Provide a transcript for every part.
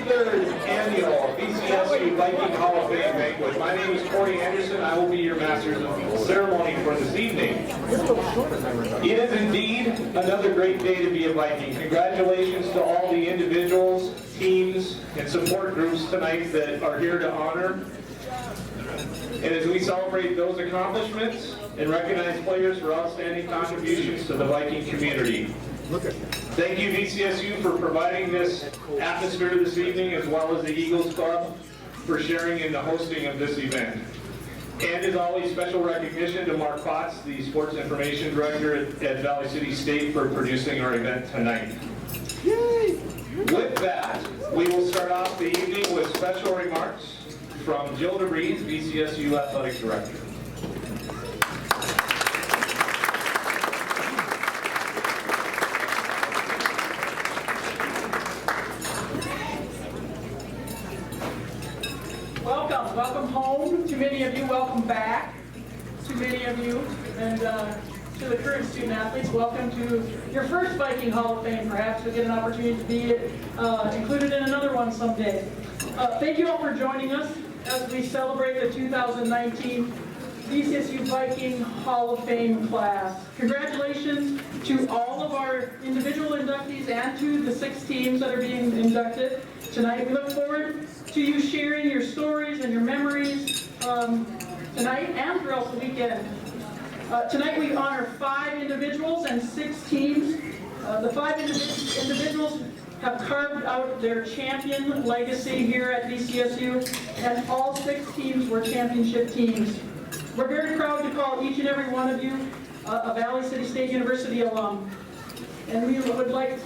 53rd Annual VCSU Viking Hall of Fame Banquet. My name is Corey Anderson. I will be your Masters of Ceremony for this evening. It is indeed another great day to be a Viking. Congratulations to all the individuals, teams, and support groups tonight that are here to honor. And as we celebrate those accomplishments and recognize players for outstanding contributions to the Viking community. Thank you, VCSU, for providing this atmosphere this evening, as well as the Eagles Club for sharing in the hosting of this event. And as always, special recognition to Mark Potts, the Sports Information Director at Valley City State, for producing our event tonight. Yay! With that, we will start off the evening with special remarks from Jill DeVries, VCSU Athletic Director. Welcome home. To many of you, welcome back. To many of you, and to the current student athletes, welcome to your first Viking Hall of Fame. Perhaps you'll get an opportunity to be included in another one someday. Thank you all for joining us as we celebrate the 2019 VCSU Viking Hall of Fame class. Congratulations to all of our individual inductees and to the 6 teams that are being inducted tonight. We look forward to you sharing your stories and your memories tonight and throughout the weekend. Tonight we honor 5 individuals and 6 teams. The 5 individuals have carved out their champion legacy here at VCSU, and all 6 teams were championship teams. We're very proud to call each and every one of you a Valley City State University alum. And we would like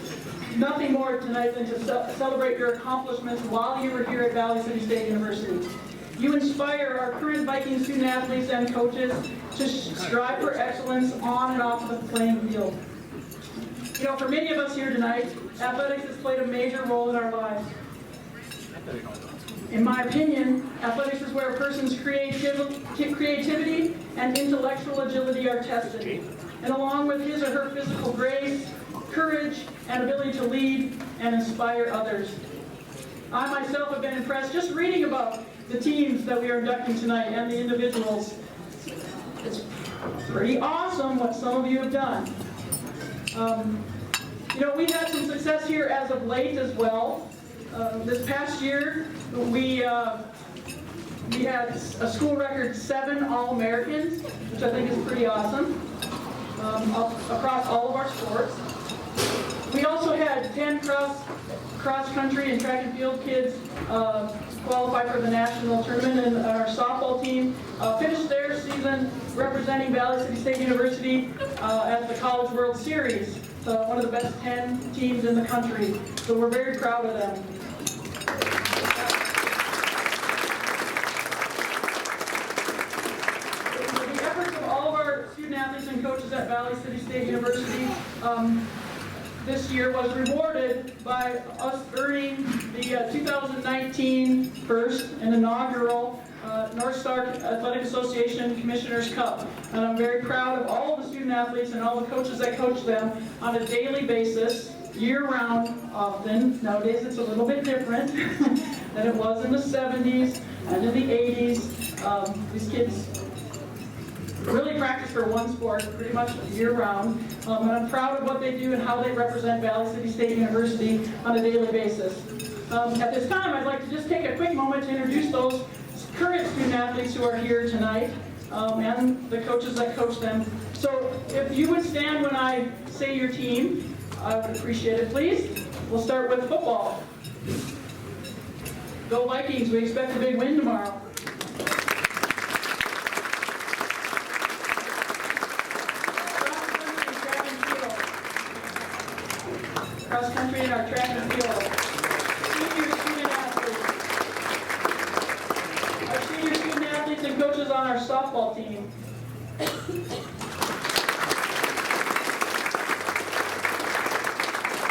nothing more tonight than to celebrate your accomplishments while you were here at Valley City State University. You inspire our current Viking student athletes and coaches to strive for excellence on and off the playing field. You know, for many of us here tonight, athletics has played a major role in our lives. In my opinion, athletics is where a person's creativity and intellectual agility are tested, and along with his or her physical grace, courage, and ability to lead and inspire others. I myself have been impressed just reading about the teams that we are inducting tonight and the individuals. It's pretty awesome what some of you have done. You know, we've had some success here as of late as well. This past year, we had a school record 7 All-Americans, which I think is pretty awesome, across all of our sports. We also had 10 cross-country and track and field kids qualify for the national tournament, and our softball team finished their season representing Valley City State University at the College World Series, one of the best 10 teams in the country. So we're very proud of them. With the efforts of all of our student athletes and coaches at Valley City State University, this year was rewarded by us earning the 2019 first and inaugural North Star Athletic Association Commissioner's Cup. And I'm very proud of all of the student athletes and all the coaches that coach them on a daily basis, year-round often. Nowadays it's a little bit different than it was in the 70s and in the 80s. These kids really practice for one sport pretty much year-round. And I'm proud of what they do and how they represent Valley City State University on a daily basis. At this time, I'd like to just take a quick moment to introduce those current student athletes who are here tonight and the coaches that coach them. So if you would stand when I say your team, I would appreciate it, please. We'll start with football. Go Vikings, we expect a big win tomorrow. Cross country in our track and field. Senior student athletes. Our senior student athletes and coaches on our softball team.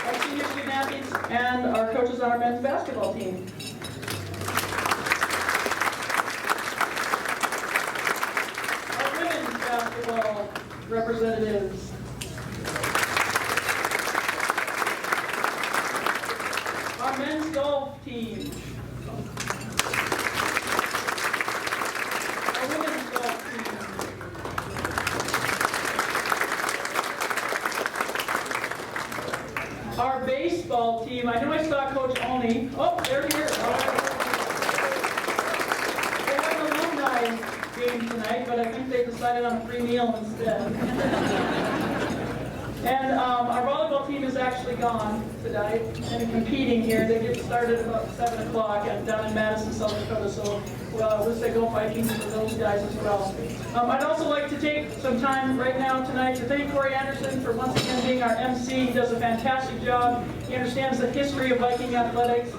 Our senior student athletes and our coaches on our men's basketball team. Our women's basketball representatives. Our men's women's golf team. Our women's golf team. Our baseball team. I know I saw Coach Olney. Oh, they're here. They have an alumni game tonight, but I think they decided on a free meal instead. And our volleyball team is actually gone tonight and competing here. They get started about 7 o'clock down in Madison, South Dakota. So we'll say go Vikings for those guys as well. I'd also like to take some time right now tonight to thank Corey Anderson for once again being our MC. He does a fantastic job. He understands the history of Viking athletics,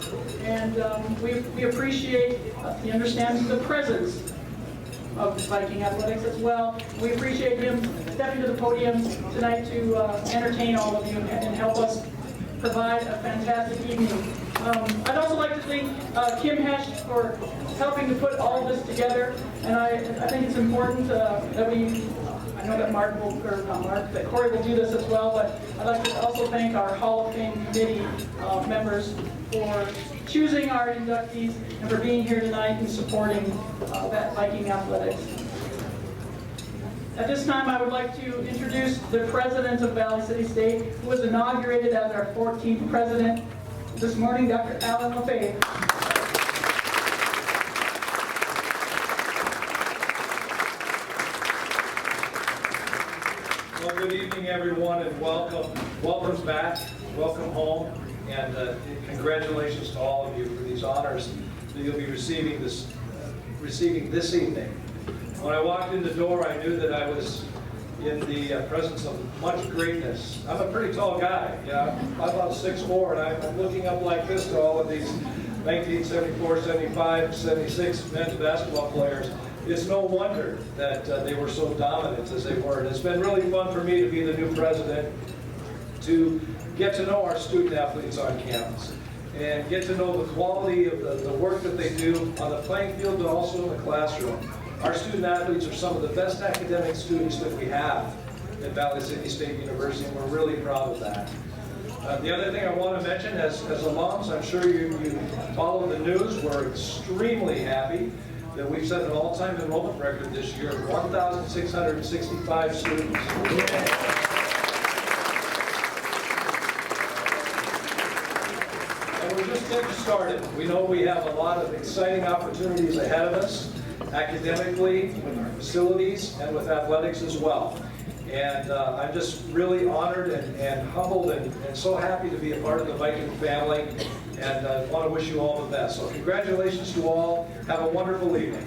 and we appreciate, he understands the presence of Viking athletics as well. We appreciate him stepping to the podium tonight to entertain all of you and help us provide a fantastic evening. I'd also like to thank Kim Hesh for helping to put all of this together, and I think it's important that I know that that Corey will do this as well, but I'd like to also thank our Hall of Fame committee members for choosing our inductees and for being here tonight and supporting that Viking athletics. At this time, I would like to introduce the president of Valley City State, who was inaugurated as our 14th president this morning, Dr. Alan LaFave. Well, good evening, everyone, and welcome. Welcome back. Welcome home. And congratulations to all of you for these honors that you'll be receiving this evening. When I walked in the door, I knew that I was in the presence of much greatness. I'm a pretty tall guy. I'm about 6'4", and I'm looking up like this to all of these 1974, 75, 76 men's basketball players. It's no wonder that they were so dominant as they were. And it's been really fun for me to be the new president, to get to know our student athletes on campus and get to know the quality of the work that they do on the playing field, but also in the classroom. Our student athletes are some of the best academic students that we have at Valley City State University, and we're really proud of that. The other thing I want to mention, as alums, I'm sure you follow the news, we're extremely happy that we've set an all-time enrollment record this year, 1,665 students. And we're just getting started. We know we have a lot of exciting opportunities ahead of us, academically, with our facilities, and with athletics as well. And I'm just really honored and humbled and so happy to be a part of the Viking family, and I want to wish you all the best. So congratulations to all. Have a wonderful evening.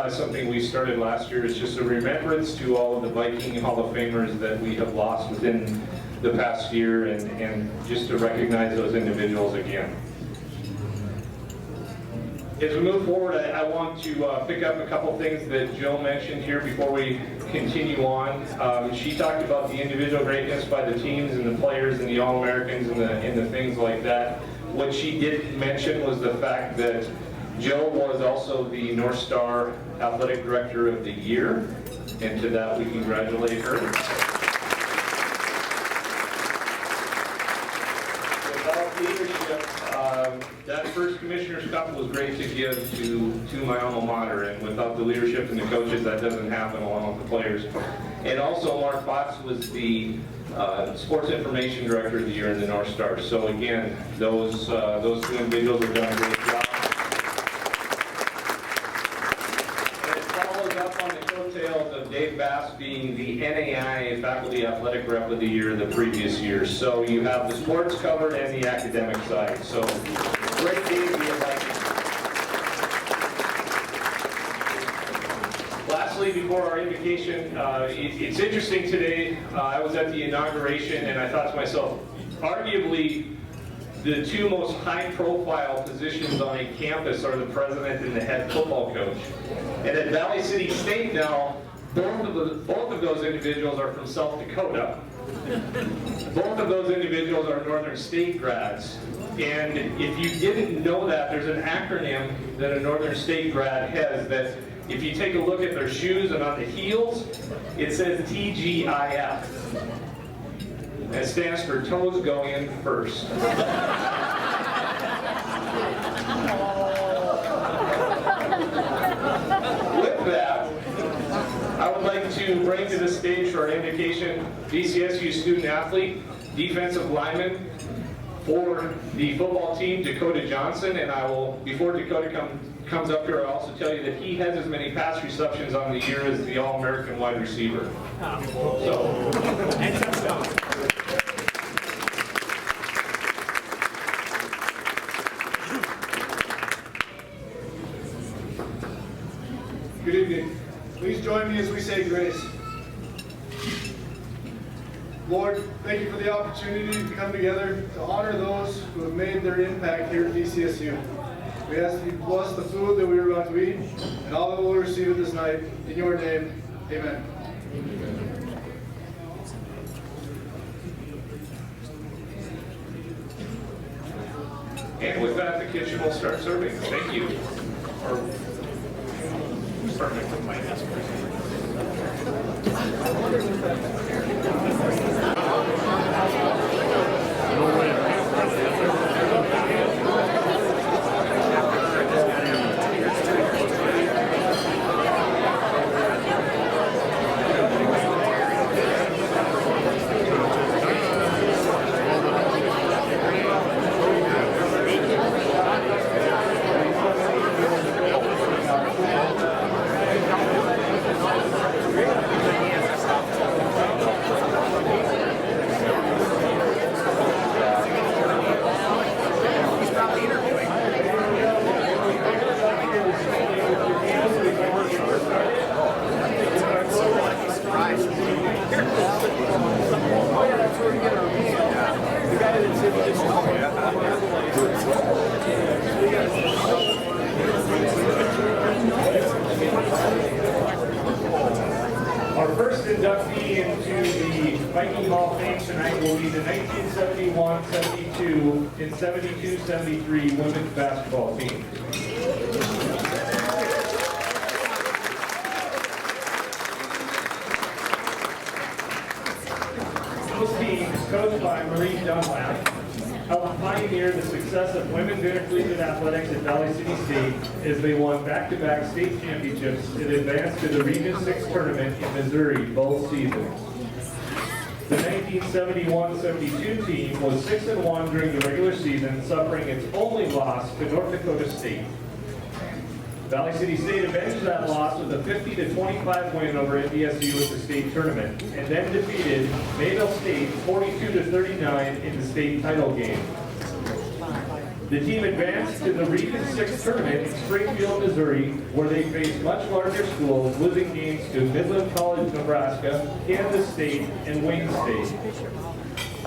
Something we started last year. Is just a remembrance to all of the Viking Hall of Famers that we have lost within the past year, and just to recognize those individuals again. As we move forward, I want to pick up a couple things that Jill mentioned here before we continue on. She talked about the individual greatness by the teams and the players and the All-Americans and the things like that. What she did mention was the fact that Jill was also the North Star Athletic Director of the Year, and to that we congratulate her. Without leadership, that first Commissioner's Cup was great to give to my alma mater, and without the leadership and the coaches, that doesn't happen along with the players. And also, Mark Fox was the Sports Information Director of the Year in the North Star. So again, those two individuals have done a great job. And it follows up on the coattails of Dave Bass being the NAI Faculty Athletic Rep of the Year the previous year. So you have the sports covered and the academic side. So great day to be a Viking. Lastly, before our invocation, it's interesting today, I was at the inauguration and I thought to myself, arguably the two most high-profile positions on a campus are the president and the head football coach. And at Valley City State now, both of those individuals are from South Dakota. Both of those individuals are Northern State grads. And if you didn't know that, there's an acronym that a Northern State grad has that if you take a look at their shoes and on the heels, it says TGIF. That stands for toes go in first. With that, I would like to bring to the stage for our invocation VCSU student athlete, defensive lineman for the football team, Dakota Johnson, and I will, before Dakota comes up here, I'll also tell you that he has as many pass receptions on the year as the All-American wide receiver. So. Good evening. Please join me as we say grace. Lord, thank you for the opportunity to come together to honor those who have made their impact here at VCSU. We ask that you bless the food that we are about to eat and all that we'll receive this night. In your name, amen. And with that, the kitchen will start serving. Thank you. Perfect. Our first inductee into the Viking Hall of Fame tonight will be the 1971-72 and 72-73 women's basketball team. Those teams, coached by Marie Dunlap, helped pioneer the success of women's intercollegiate athletics at Valley City State as they won back-to-back state championships and advanced to the Region 6 tournament in Missouri both seasons. The 1971-72 team was 6-1 during the regular season, suffering its only loss to North Dakota State. Valley City State avenged that loss with a 50-25 win over NDSU at the state tournament, and then defeated Mayville State 42-39 in the state title game. The team advanced to the Region 6 tournament in Springfield, Missouri, where they faced much larger schools, losing games to Midland College, Nebraska, Kansas State, and Wayne State.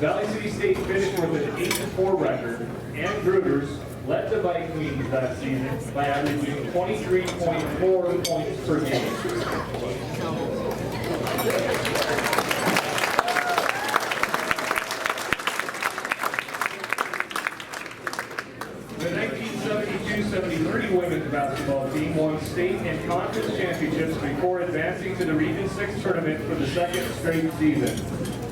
Valley City State finished with an 8-4 record, and Gruters led the Vikings that season by averaging 23.4 points per game. The 1972-73 women's basketball team won state and conference championships before advancing to the Region 6 tournament for the second straight season.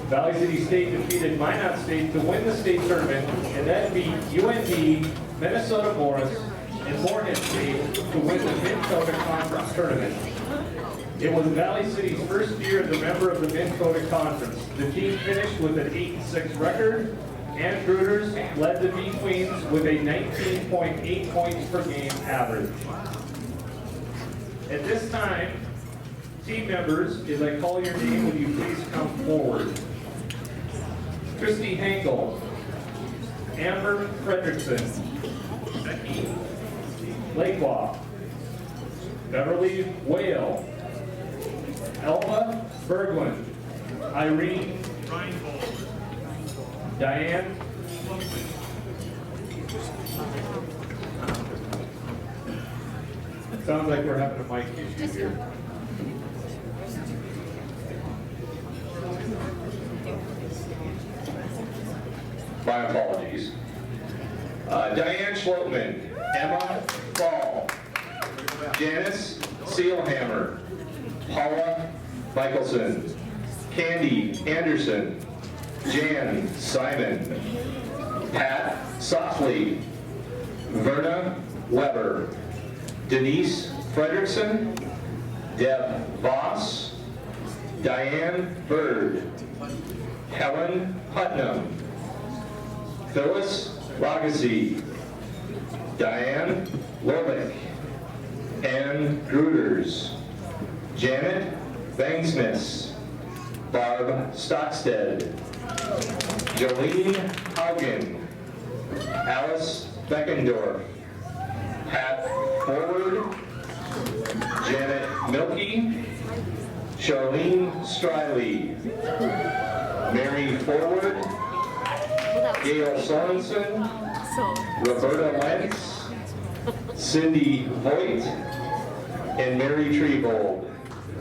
Valley City State defeated Minot State to win the state tournament and then beat UND, Minnesota Morris, and more history to win the Mid-Coda Conference Tournament. It was Valley City's first year as a member of the Mid-Coda Conference. The team finished with an 8-6 record, and Grooters led the B-Queens with a 19.8 points per game average. At this time, team members, as I call your name, will you please come forward? Christy Hankel, Amber Fredrickson, Becky Lakewa, Beverly Whale, Elva Berglund, Irene Diane It sounds like we're having a mic issue here. My apologies. Diane Schlotman, Emma Ball, Janice Sealhammer, Paula Michelson, Candy Anderson, Jan Simon, Pat Softley, Verna Weber, Denise Fredrickson, Deb Voss, Diane Bird, Helen Putnam, Phyllis Lagasse, Diane Lovick, Ann Grooters, Janet Bangsmith, Barb Stockstead, Jolene Haugen, Alice Beckendorf, Pat Forward, Janet Milkey, Charlene Striley, Mary Forward, Gail Sorensen, Roberta Lentz, Cindy Voigt, and Mary Treebold.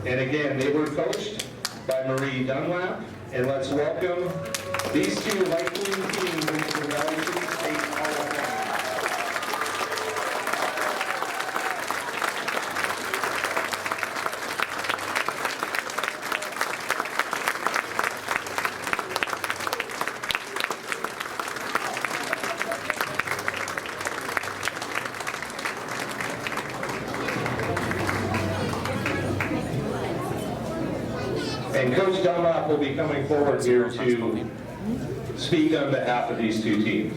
And again, they were coached by Marie Dunlap. And let's welcome these two Viking teams into the Valley City State Hall of Fame. And Coach Dunlap will be coming forward here to speak on behalf of these two teams.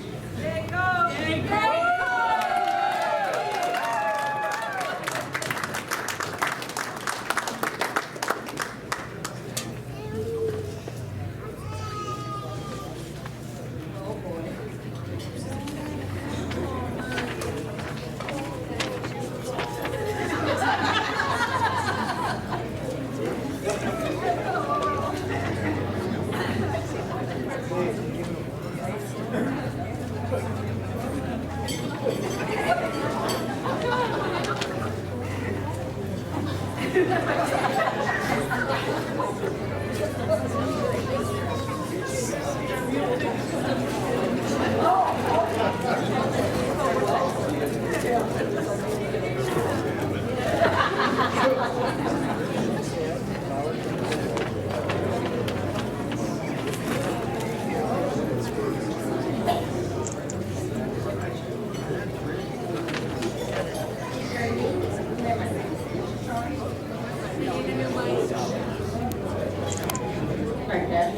Like that?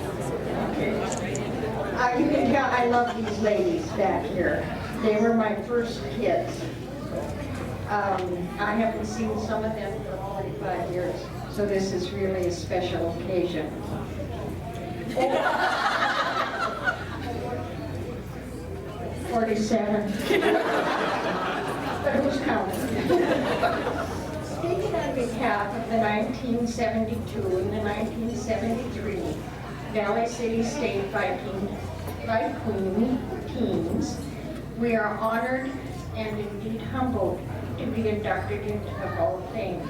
Okay. You can tell I love these ladies back here. They were my first kids. I haven't seen some of them for 45 years, so this is really a special occasion. 47. But who's counting? Speaking on behalf of the 1972 and the 1973 Valley City State Viking teams, we are honored and indeed humbled to be inducted into the Hall of Fame.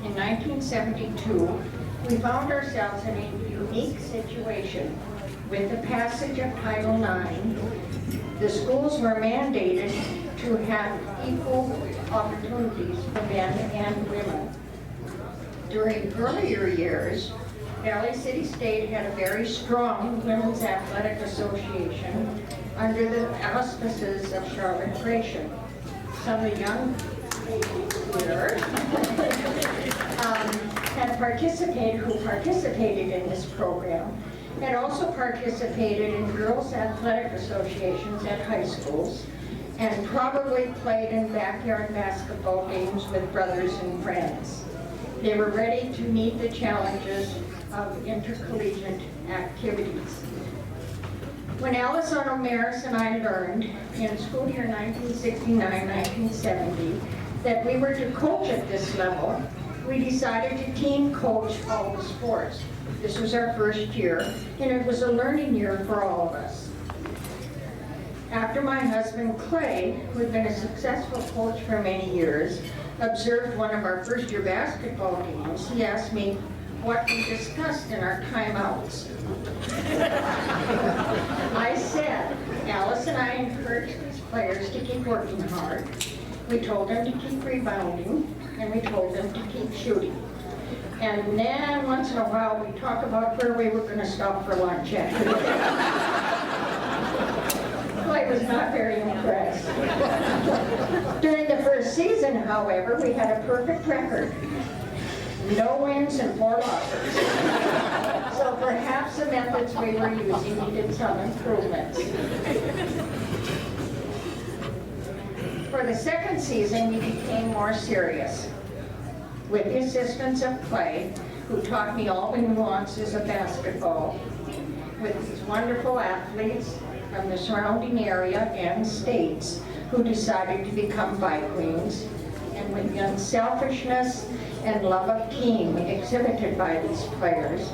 In 1972, we found ourselves in a unique situation. With the passage of Title IX, the schools were mandated to have equal opportunities for men and women. During earlier years, Valley City State had a very strong women's athletic association under the auspices of Charlotte Gratian. Some of the young people here who participated in this program, had also participated in girls' athletic associations at high schools, and probably played in backyard basketball games with brothers and friends. They were ready to meet the challenges of intercollegiate activities. When Alice O'Maris and I learned in school year 1969-1970 that we were to coach at this level, we decided to team coach all the sports. This was our first year, and it was a learning year for all of us. After my husband Clay, who had been a successful coach for many years, observed one of our first year basketball games, he asked me what we discussed in our timeouts. I said, Alice and I encouraged these players to keep working hard. We told them to keep rebounding, and we told them to keep shooting. And then once in a while we talk about where we were going to stop for lunch after Clay was not very impressed. During the first season, however, we had a perfect record. No wins and 4 losses. So perhaps the methods we were using needed some improvements. For the second season, we became more serious. With the assistance of Clay, who taught me all the nuances of basketball, with these wonderful athletes from the surrounding area and states who decided to become Vikings, and with the unselfishness and love of team exhibited by these players,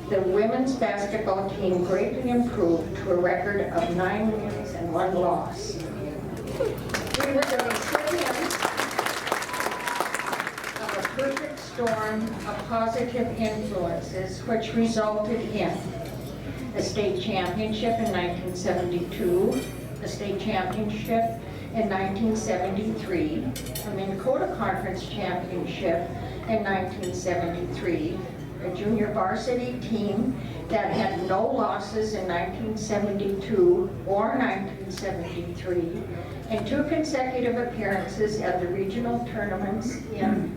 the women's basketball team greatly improved to a record of 9 wins and 1 loss. We were the recipients of a perfect storm of positive influences, which resulted in the state championship in 1972, the state championship in 1973, a Minnesota Conference championship in 1973, a junior varsity team that had no losses in 1972 or 1973, and 2 consecutive appearances at the regional tournaments in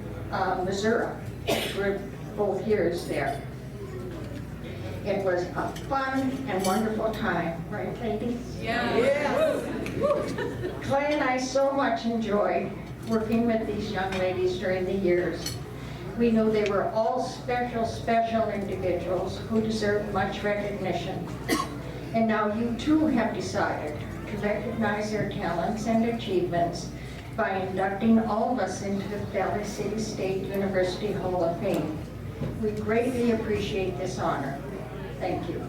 Missouri, for both years there. It was a fun and wonderful time, right, ladies? Yeah. Clay and I so much enjoyed working with these young ladies during the years. We knew they were all special, special individuals who deserved much recognition. And now you too have decided to recognize their talents and achievements by inducting all of us into the Valley City State University Hall of Fame. We greatly appreciate this honor. Thank you.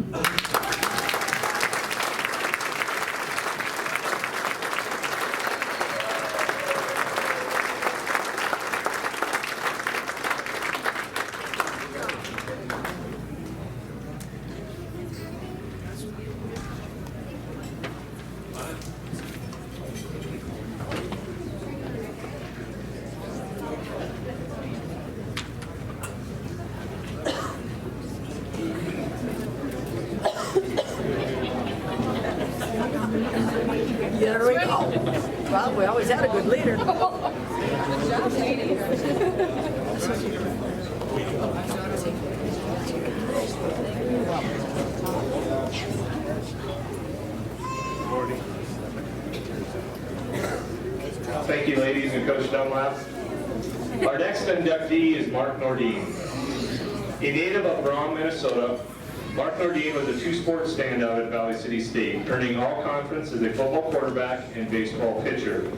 There we go. Well, we always had a good leader. Thank you, ladies and Coach Dunlap. Our next inductee is Mark Nordeen. A native of Braun, Minnesota, Mark Nordeen was a 2-sport standout at Valley City State, earning all-conference as a football quarterback and baseball pitcher.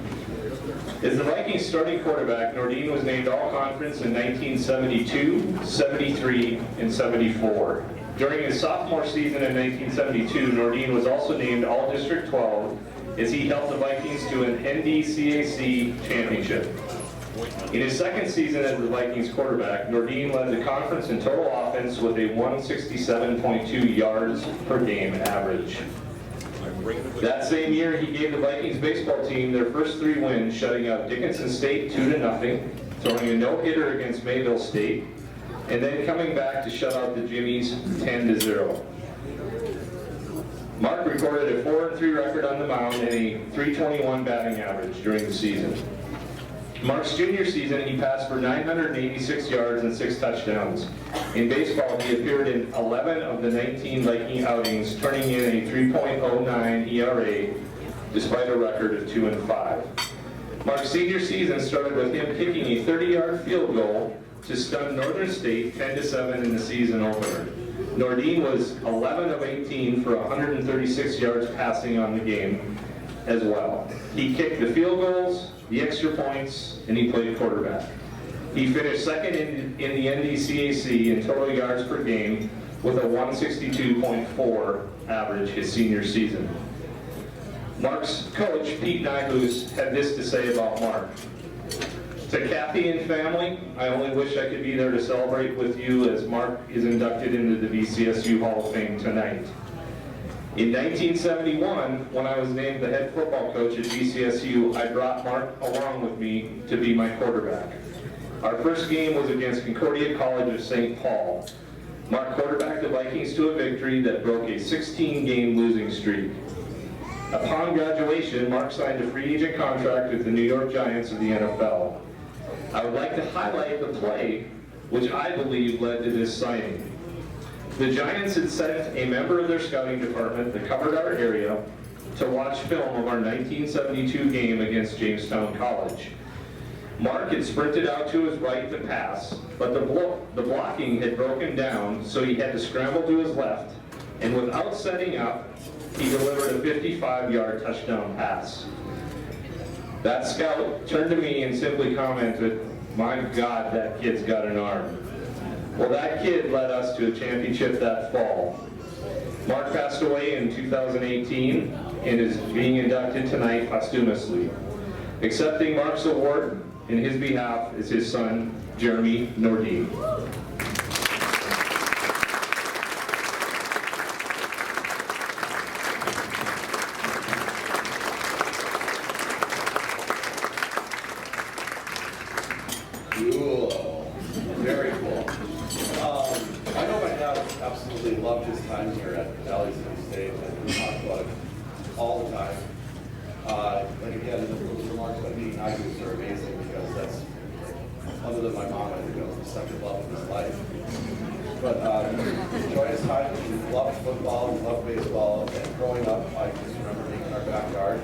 As the Vikings starting quarterback, Nordeen was named all-conference in 1972, 73, and 74. During his sophomore season in 1972, Nordeen was also named All-District 12 as he helped the Vikings to an NDCAC championship. In his second season as the Vikings quarterback, Nordeen led the conference in total offense with a 167.2 yards per game average. That same year, he gave the Vikings baseball team their first 3 wins, shutting out Dickinson State 2-0, throwing a no-hitter against Mayville State, and then coming back to shut out the Jimmies 10-0. Mark recorded a 4-3 record on the mound and a .321 batting average during the season. Mark's junior season, he passed for 986 yards and 6 touchdowns. In baseball, he appeared in 11 of the 19 Viking outings, turning in a 3.09 ERA, despite a record of 2-5. Mark's senior season started with him kicking a 30-yard field goal to stun Northern State 10-7 in the season opener. Nordeen was 11 of 18 for 136 yards passing on the game as well. He kicked the field goals, the extra points, and he played quarterback. He finished second in the NDCAC in total yards per game with a 162.4 average his senior season. Mark's coach, Pete Nyhus, had this to say about Mark. To Kathy and family, I only wish I could be there to celebrate with you as Mark is inducted into the VCSU Hall of Fame tonight. In 1971, when I was named the head football coach at VCSU, I brought Mark along with me to be my quarterback. Our first game was against Concordia College of St. Paul. Mark quarterbacked the Vikings to a victory that broke a 16-game losing streak. Upon graduation, Mark signed a free agent contract with the New York Giants of the NFL. I would like to highlight the play which I believe led to this signing. The Giants had sent a member of their scouting department that covered our area to watch film of our 1972 game against Jamestown College. Mark had sprinted out to his right to pass, but the blocking had broken down, so he had to scramble to his left, and without setting up, he delivered a 55-yard touchdown pass. That scout turned to me and simply commented, "My God, that kid's got an arm." Well, that kid led us to a championship that fall. Mark passed away in 2018 and is being inducted tonight posthumously. Accepting Mark's award in his behalf is his son, Jeremy Nordeen. Cool. Very cool. I know my dad absolutely loved his time here at Valley City State, and we talk about it all the time. Like again, the remarks by Pete Nyhus are amazing because that's, other than my mom, I think that was the second love of his life. But enjoy his time. He loved football, he loved baseball, and growing up, I just remember being in our backyard,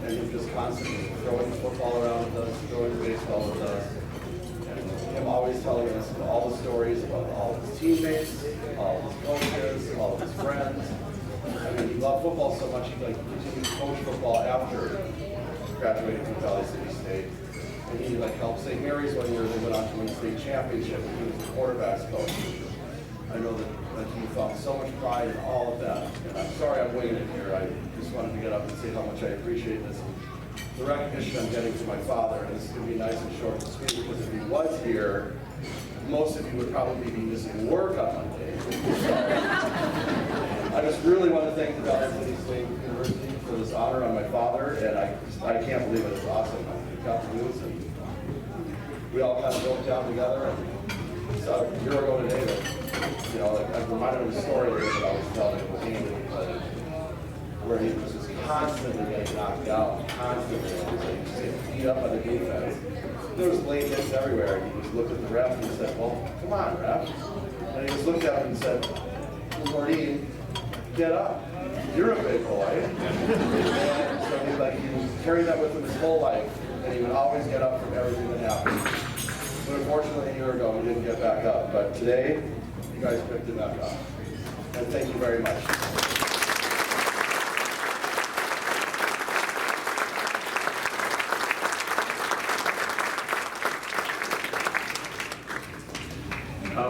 and he was just constantly throwing the football around with us, throwing the baseball with us. Him always telling us all the stories about all of his teammates, all of his coaches, all of his friends. I mean, he loved football so much he continued to coach football after graduating from Valley City State. And he helped St. Mary's one year. They went on to win the state championship, and he was the quarterback's coach. I know that he felt so much pride in all of that. And I'm sorry I'm winging it here. I just wanted to get up and say how much I appreciate this. The recognition I'm getting from my father, and this is going to be nice and short and sweet, because if he was here, most of you would probably be missing work on Monday. I just really want to thank the Valley City State University for this honor on my father, and I can't believe it. It's awesome. I got the news, and we all kind of broke down together. And so a year ago today, that, you know, I'm reminded of a story that I always tell him where he was just constantly getting knocked out, constantly. He was just beat up on the defense. There was late hits everywhere. And he just looked at the ref and said, "Well, come on, ref." And he just looked at him and said, "Nordeen, get up. You're a big boy." And so he was carrying that with him his whole life, and he would always get up from everything that happened. But unfortunately, a year ago, he didn't get back up. But today, you guys picked him back up. And thank you very much.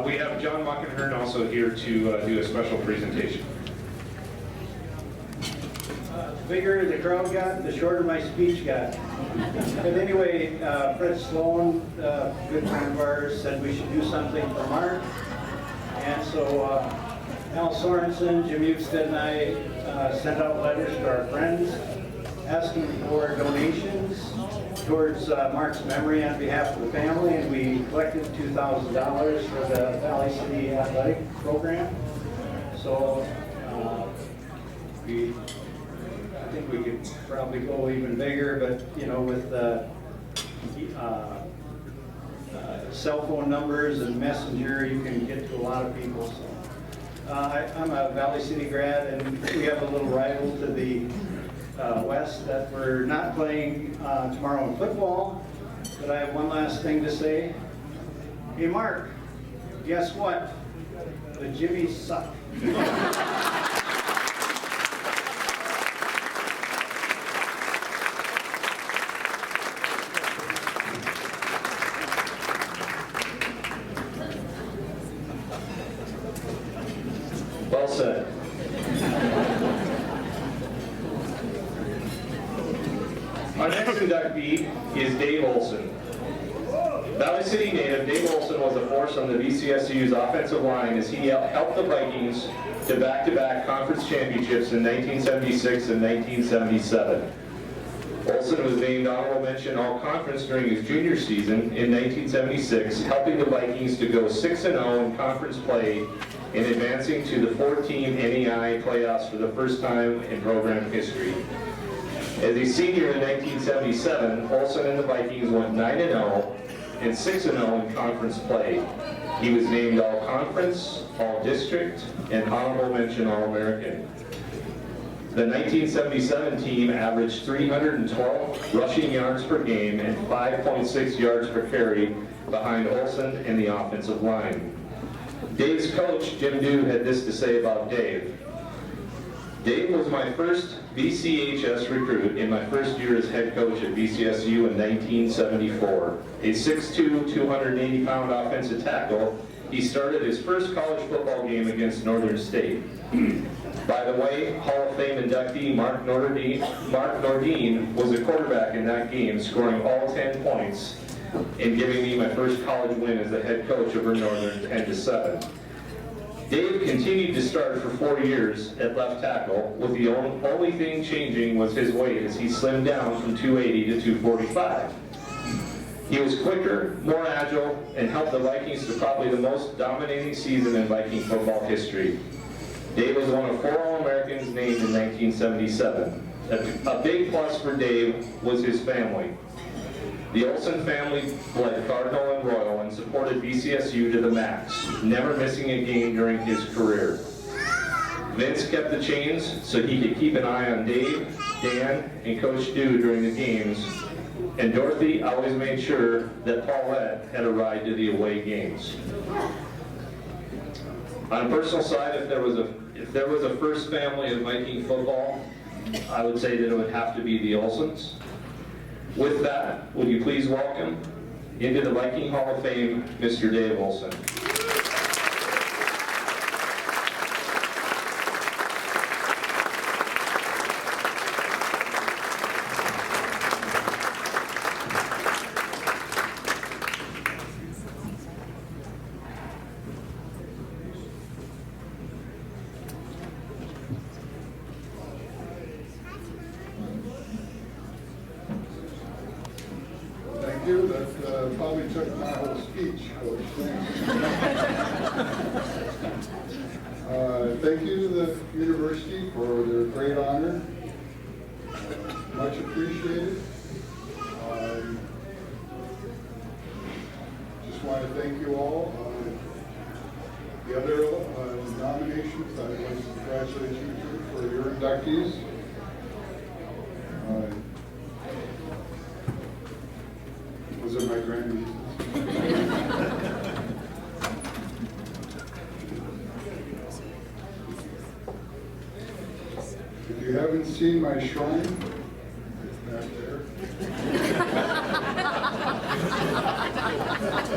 We have John Muckenhern also here to do a special presentation. The bigger the crowd got, the shorter my speech got. But anyway, Fred Sloan, a good friend of ours, said we should do something for Mark. And so Al Sorensen, Jim Eustadt, and I sent out letters to our friends. asking for donations towards Mark's memory on behalf of the family, and we collected $2,000 for the Valley City Athletic Program. So I think we could probably go even bigger, but you know, with cell phone numbers and messenger, you can get to a lot of people. So I'm a Valley City grad, and we have a little rival to the west that we're not playing tomorrow in football. But I have one last thing to say. Hey Mark, guess what? The Jimmies suck. Well said. Our next inductee is Dave Olson. Valley City native Dave Olson was a force on the VCSU's offensive line as he helped the Vikings to back-to-back conference championships in 1976 and 1977. Olson was named honorable mention all-conference during his junior season in 1976, helping the Vikings to go 6-0 in conference play and advancing to the 4-team NEI playoffs for the first time in program history. As a senior in 1977, Olson and the Vikings went 9-0 and 6-0 in conference play. He was named All-Conference, All-District, and Honorable Mention All-American. The 1977 team averaged 312 rushing yards per game and 5.6 yards per carry behind Olson and the offensive line. Dave's coach, Jim Dew, had this to say about Dave. Dave was my first VCHS recruit in my first year as head coach at VCSU in 1974. A 6'2", 280-pound offensive tackle, he started his first college football game against Northern State. By the way, Hall of Fame inductee Mark Nordeen was a quarterback in that game, scoring all 10 points and giving me my first college win as the head coach over Northern 10-7. Dave continued to start for 4 years at left tackle, with the only thing changing was his weight as he slimmed down from 280 to 245. He was quicker, more agile, and helped the Vikings to probably the most dominating season in Viking football history. Dave was one of 4 All-Americans named in 1977. A big plus for Dave was his family. The Olson family bled Cardinal and Royal and supported VCSU to the max, never missing a game during his career. Vince kept the chains so he could keep an eye on Dave, Dan, and Coach Dew during the games, and Dorothy always made sure that Paulette had a ride to the away games. On a personal side, if there was a first family of Viking football, I would say that it would have to be the Olsons. With that, would you please welcome into the Viking Hall of Fame, Mr. Dave Olson. That probably took my whole speech, Coach. Thank you to the university for their great honor. Much appreciated. Just want to thank you all. The other nominations, I'd like to congratulate you two for your inductees. Those are my grandnieces. If you haven't seen my shrine, it's back there.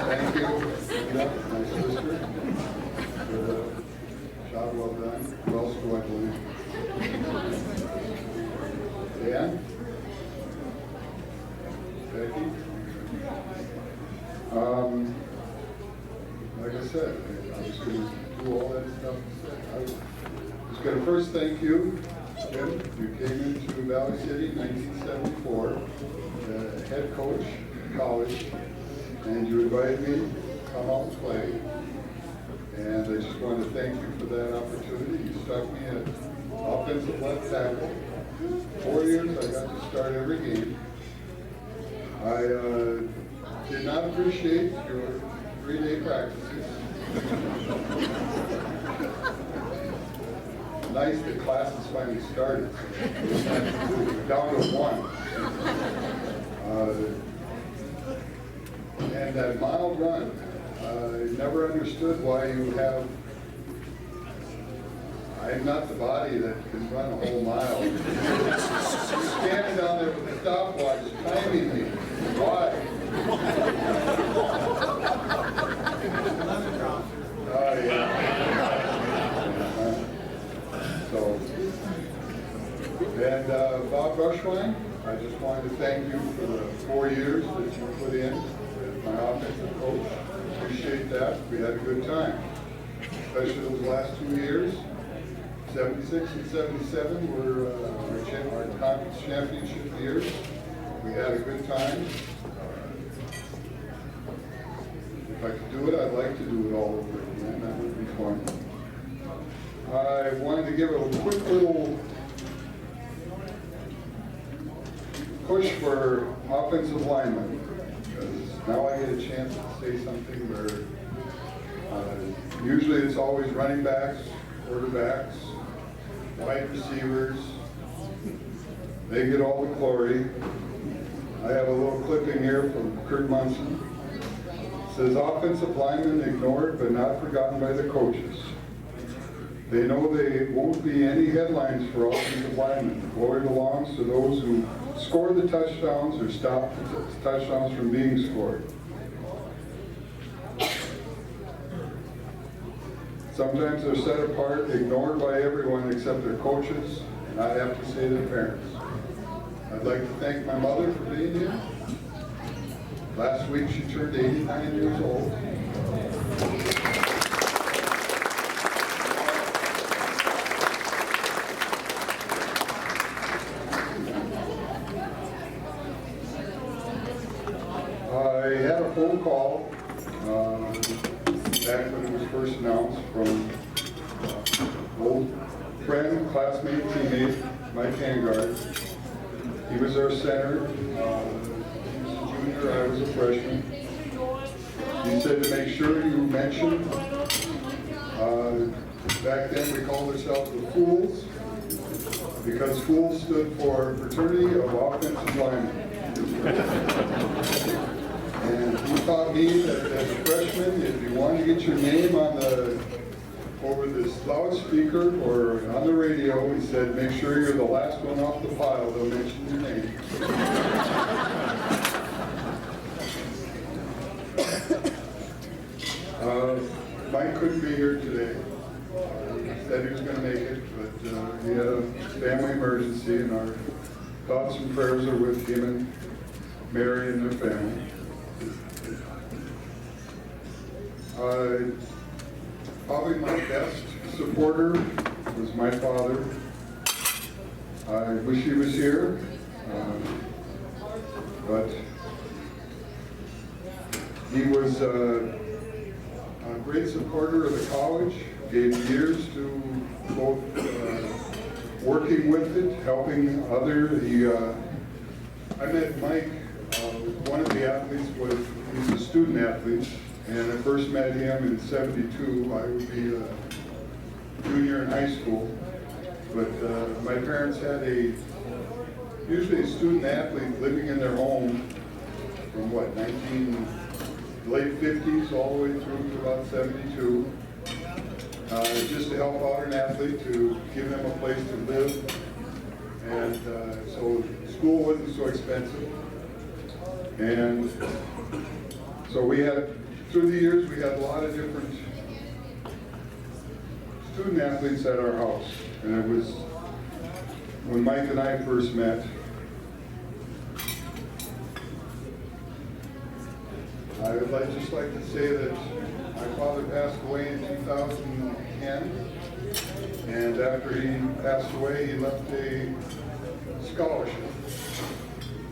Thank you, Linda, my sister, for the job well done. Who else do I believe? Dan? Becky? Like I said, I was going to do all that stuff. I was going to first thank you Jim, you came into Valley City in 1974, head coach in college, and you invited me to come out and play. And I just wanted to thank you for that opportunity. You stuck me at offensive left tackle. 4 years, I got to start every game. I did not appreciate your 3-day practices. Nice that classes finally started. Down to 1. And that mile run, I never understood why you have. I'm not the body that can run a whole mile. You're standing down there with a stopwatch timing me. Why? Oh, yeah. So, and Bob Rushline, I just wanted to thank you for the 4 years that you put in as my offensive coach. Appreciate that. We had a good time, especially those last 2 years. 76 and 77 were our conference championship years. We had a good time. If I could do it, I'd like to do it all over again. That would be fun. I wanted to give a quick little push for offensive linemen, because now I get a chance to say something where usually it's always running backs, quarterbacks, wide receivers. They get all the glory. I have a little clipping here from Kurt Munson. It says, offensive linemen ignored but not forgotten by the coaches. They know they won't be any headlines for offensive linemen. Glory belongs to those who score the touchdowns or stop the touchdowns from being scored. Sometimes they're set apart, ignored by everyone except their coaches, and I have to say their parents. I'd like to thank my mother for being here. Last week she turned 89 years old. I had a phone call back when it was first announced from old friend, classmate, teammate, Mike Hangard. He was our center. He was a junior, I was a freshman. He said to make sure you mention, back then we called ourselves the Fools, because Fools stood for Fraternity of Offensive Linemen. And he taught me that as a freshman, if you wanted to get your name on over this loudspeaker or on the radio, he said, make sure you're the last one off the pile. They'll mention your name. Mike couldn't be here today. He said he was going to make it, but he had a family emergency, and our thoughts and prayers are with him and Mary and their family. Probably my best supporter was my father. I wish he was here, but he was a great supporter of the college, gave years to both working with it, helping others. I met Mike, one of the athletes he's a student athlete. And I first met him in '72. I would be a junior in high school. But my parents had usually a student athlete living in their home from late 50s all the way through to about 72. Just to help out an athlete, to give them a place to live. And so school wasn't so expensive. And so through the years, we had a lot of different student athletes at our house. And it was when Mike and I first met. I would just like to say that my father passed away in 2010. And after he passed away, he left a scholarship.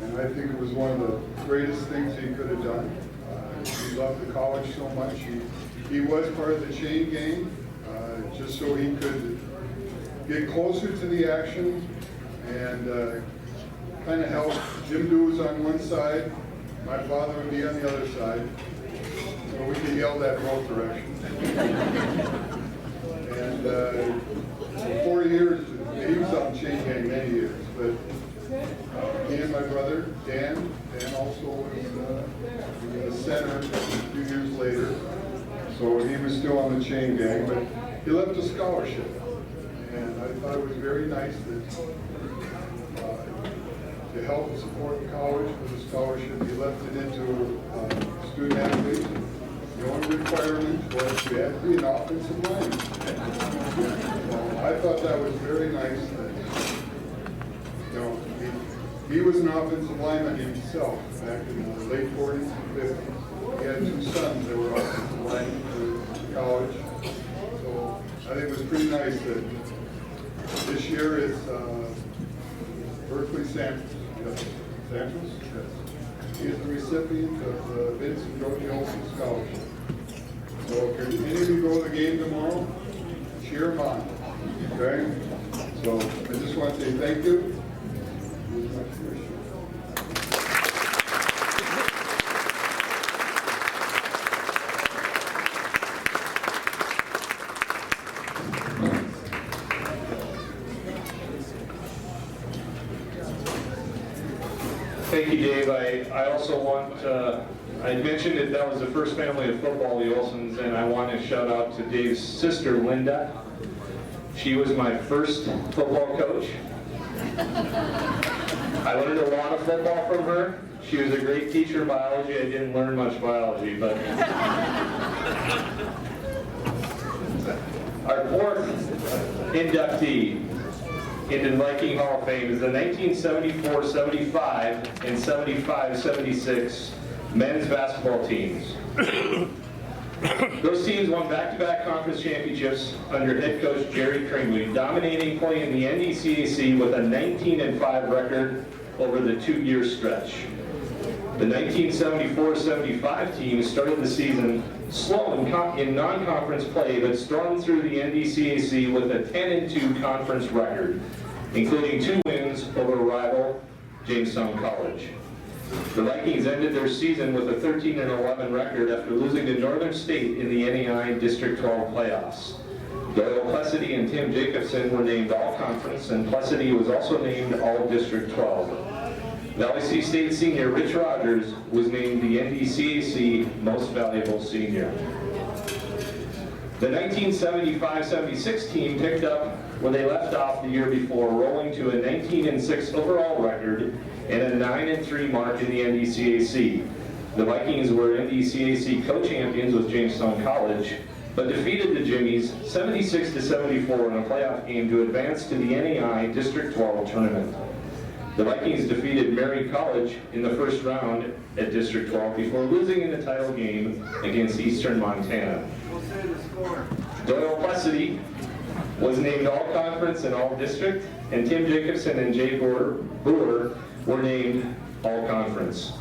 And I think it was one of the greatest things he could have done. He loved the college so much. He was part of the chain gang, just so he could get closer to the action and kind of help. Jim was on one side, my father would be on the other side, so we could yell that both directions. And for 4 years, he was on chain gang many years, but me and my brother, Dan also was in the center a few years later, so he was still on the chain gang, but he left a scholarship. And I thought it was very nice that to help support the college with a scholarship, he left it into student athletes. The only requirement was you had to be an offensive lineman. I thought that was very nice that, you know, he was an offensive lineman himself back in the late 40s and 50s. He had 2 sons that were offensive linemen for college. So I think it was pretty nice that this year it's Berkeley Santos. Santos? Yes. He is the recipient of the Vince and Dorothy Olson Scholarship. So if any of you go to the game tomorrow, cheer him on. Okay? So I just want to say thank you. Thank you, Dave. I also want, I mentioned that was the first family of football, the Olsons, and I want to shout out to Dave's sister, Linda. She was my first football coach. I learned a lot of football from her. She was a great teacher of biology. I didn't learn much biology, but our fourth inductee into the Viking Hall of Fame is the 1974-75 and 75-76 men's basketball teams. Those teams won back-to-back conference championships under head coach Jerry Cringley, dominating play in the NDCAC with a 19-5 record over the 2-year stretch. The 1974-75 team started the season slow in non-conference play, but stormed through the NDCAC with a 10-2 conference record, including 2 wins over rival Jamestown College. The Vikings ended their season with a 13-11 record after losing to Northern State in the NAI District 12 playoffs. Doyle Plessity and Tim Jacobson were named All-Conference, and Plessity was also named All-District 12. Valley C State senior Rich Rogers was named the NDCAC Most Valuable Senior. The 1975-76 team picked up where they left off the year before, rolling to a 19-6 overall record and a 9-3 mark in the NDCAC. The Vikings were NDCAC co-champions with Jamestown College, but defeated the Jimmies 76-74 in a playoff game to advance to the NAI District 12 tournament. The Vikings defeated Mary College in the first round at District 12 before losing in the title game against Eastern Montana. Doyle Plessity was named All-Conference and All-District, and Tim Jacobson and Jay Boer were named All-Conference.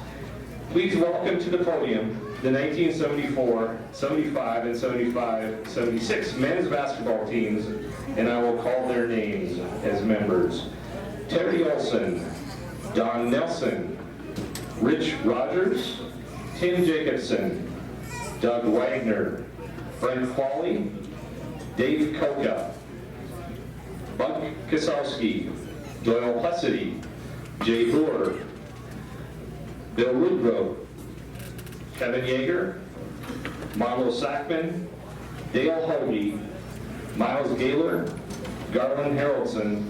Please welcome to the podium the 1974, 75, and 75-76 men's basketball teams, and I will call their names as members. Terry Olson, Don Nelson, Rich Rogers, Tim Jacobson, Doug Wagner, Frank Qualley, Dave Koka, Buck Kosowski, Doyle Plessity, Jay Boer, Bill Woodrow, Kevin Yeager, Marlo Sackman, Dale Hoagie, Miles Gaylor, Garland Harrelson,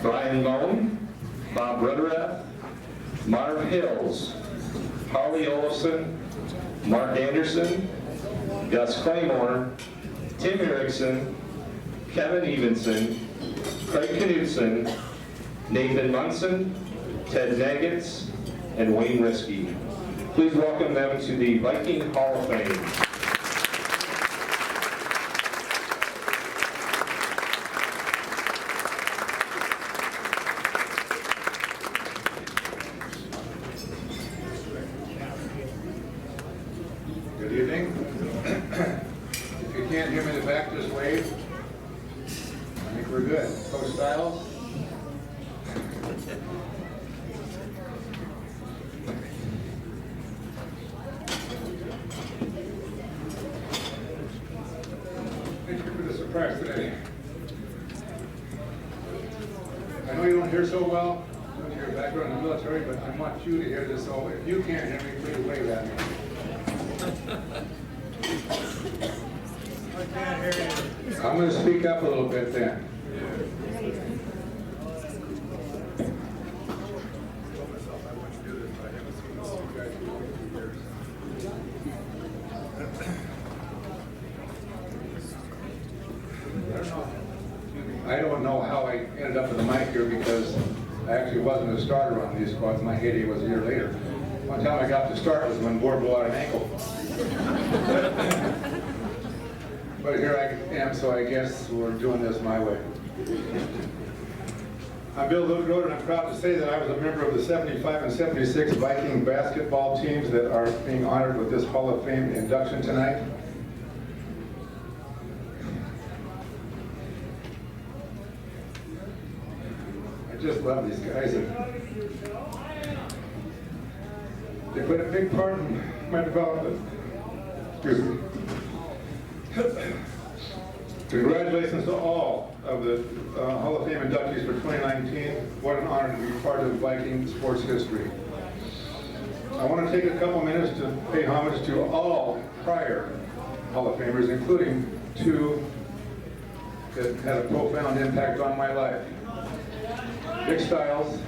Brian Moan, Bob Ruderath, Marv Hills, Harley Olson, Mark Anderson, Gus Claymore, Tim Erickson, Kevin Evenson, Craig Knudsen, Nathan Munson, Ted Nagitz, and Wayne Risky. Please welcome them to the Viking Hall of Fame. evening. If you can't hear me in the back, just wave. I think we're good. Coach Stiles? Thank you for the surprise today. I know you don't hear so well due to your background in the military, but I want you to hear this, so if you can't hear me, please wave at me. I can't hear you. I'm going to speak up a little bit then. I don't know how I ended up with the mic here because I actually wasn't a starter on these squads. My heyday was a year later. One time I got to start was when Board blew out an ankle. But here I am, so I guess we're doing this my way. I'm Bill Luke, and I'm proud to say that I was a member of the 75 and 76 Viking basketball teams that are being honored with this Hall of Fame induction tonight. I just love these guys. They played a big part in my development. Excuse me. Congratulations to all of the Hall of Fame inductees for 2019. What an honor to be part of Viking sports history. I want to take a couple minutes to pay homage to all prior Hall of Famers, including two that had a profound impact on my life. Dick Stiles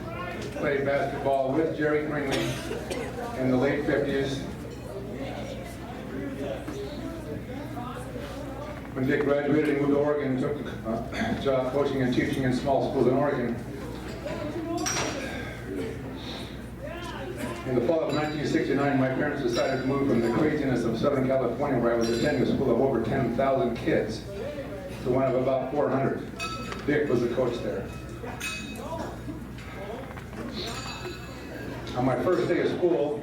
played basketball with Jerry Cringley in the late 50s. When Dick graduated, he moved to Oregon and took a job coaching and teaching in small schools in Oregon. In the fall of 1969, my parents decided to move from the craziness of Southern California, where I was attending a school of over 10,000 kids, to one of about 400. Dick was the coach there. On my first day of school,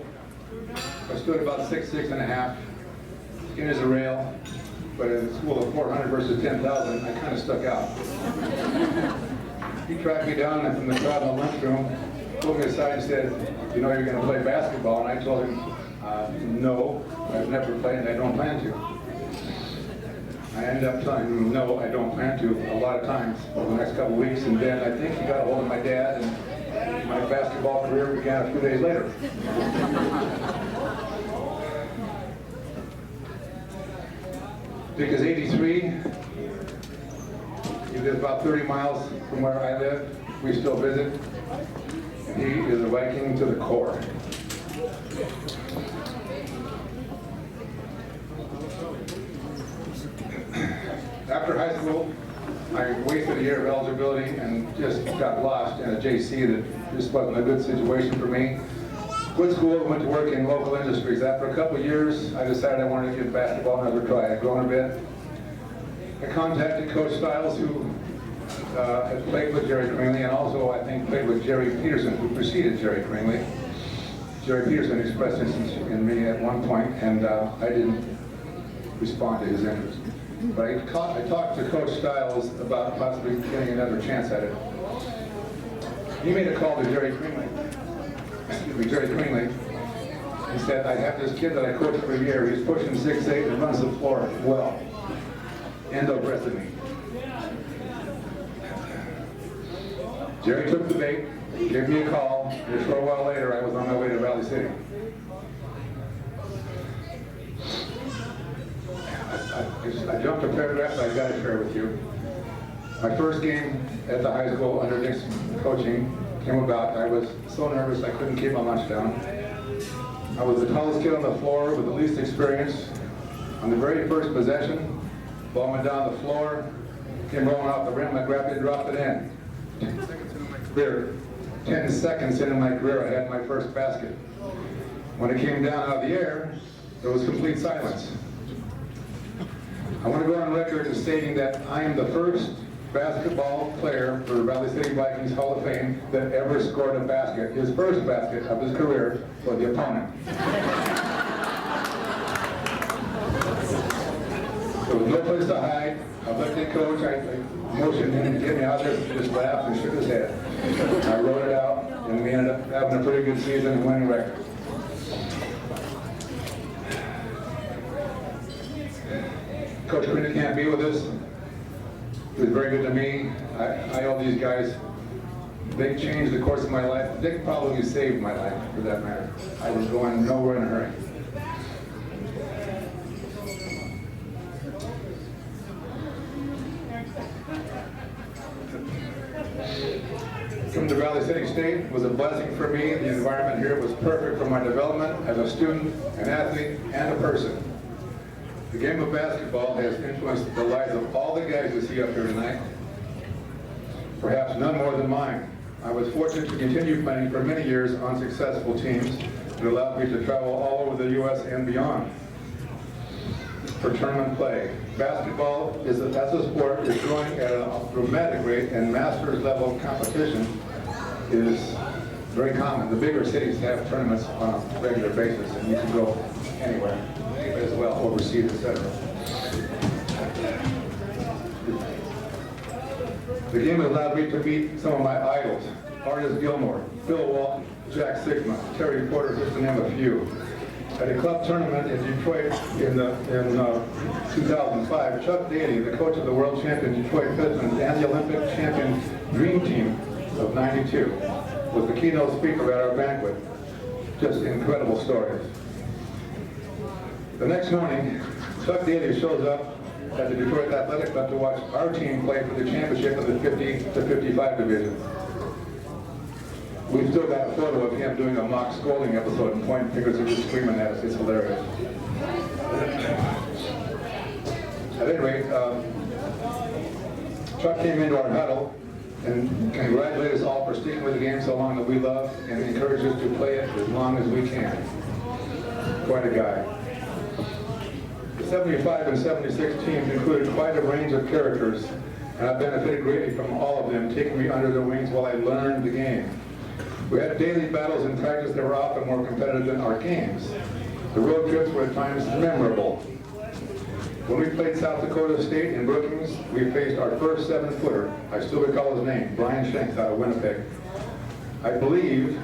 I stood about 6'6½", skin as a rail, but in a school of 400 versus 10,000, I kind of stuck out. He tracked me down and from the crowd in the lunchroom, pulled me aside and said, "You know you're going to play basketball?" And I told him, "No, I've never played and I don't plan to." I ended up telling him, "No, I don't plan to," a lot of times over the next couple of weeks, and then I think he got a hold of my dad, and my basketball career began a few days later. Dick is 83. He lives about 30 miles from where I live. We still visit. He is a Viking to the core. After high school, I wasted a year of eligibility and just got lost in a JC that just wasn't a good situation for me. Quit school and went to work in local industries. After a couple of years, I decided I wanted to give basketball another try. I'd grown a bit. I contacted Coach Stiles, who had played with Jerry Cringley, and also, I think, played with Jerry Peterson, who preceded Jerry Cringley. Jerry Peterson expressed interest in me at one point, and I didn't respond to his interest. But I talked to Coach Stiles about possibly getting another chance at it. He made a call to Jerry Cringley. Jerry Cringley. He said, "I have this kid that I coach for a year. He's pushing 6'8" and runs the floor well." End of recipe. Jerry took the bait, gave me a call, and a short while later I was on my way to Valley City. I jumped a paragraph that I got to share with you. My first game at the high school under Dick's coaching came about. I was so nervous I couldn't keep my lunch down. I was the tallest kid on the floor with the least experience. On the very first possession, ball went down the floor, came rolling off the rim, I grabbed it and dropped it in. 10 seconds into my career, I had my first basket. When it came down out of the air, there was complete silence. I want to go on record as stating that I am the first basketball player for Valley City Vikings Hall of Fame that ever scored a basket, his first basket of his career, for the opponent. noticed the height. I looked at coach, I motioned him to get me out there, he just laughed and shook his head. I wrote it out, and we ended up having a pretty good season and winning record. Coach Quinn can't be with us. He was very good to me. I owe these guys. They changed the course of my life. They probably saved my life, for that matter. I was going nowhere in a hurry. Coming to Valley City State was a blessing for me. The environment here was perfect for my development as a student, an athlete, and a person. The game of basketball has influenced the lives of all the guys you see up here tonight, perhaps none more than mine. I was fortunate to continue playing for many years on successful teams that allowed me to travel all over the U.S. and beyond for tournament play. Basketball, as a sport, is growing at a dramatic rate, and masters level competition is very common. The bigger cities have tournaments on a regular basis, and you can go anywhere as well, overseas, etc. The game allowed me to meet some of my idols: Artis Gilmore, Bill Walton, Jack Sigma, Terry Porter, just to name a few. At a club tournament in Detroit in 2005, Chuck Daly, the coach of the world champion Detroit Pistons and the Olympic champion Dream Team of '92, was the keynote speaker at our banquet. Just incredible stories. The next morning, Chuck Daly shows up at the Detroit Athletic Club to watch our team play for the championship of the 50 to 55 division. We've still got a photo of him doing a mock scolding episode and pointing fingers and just screaming at us. It's hilarious. At any rate, Chuck came into our huddle and congratulated us all for sticking with the game so long that we love, and encouraged us to play it as long as we can. Quite a guy. The 75 and 76 teams included quite a range of characters, and I benefited greatly from all of them taking me under their wings while I learned the game. We had daily battles in practice that were often more competitive than our games. The road trips were at times memorable. When we played South Dakota State in Brookings, we faced our first 7-footer. I still recall his name, Brian Shanks out of Winnipeg. I believe,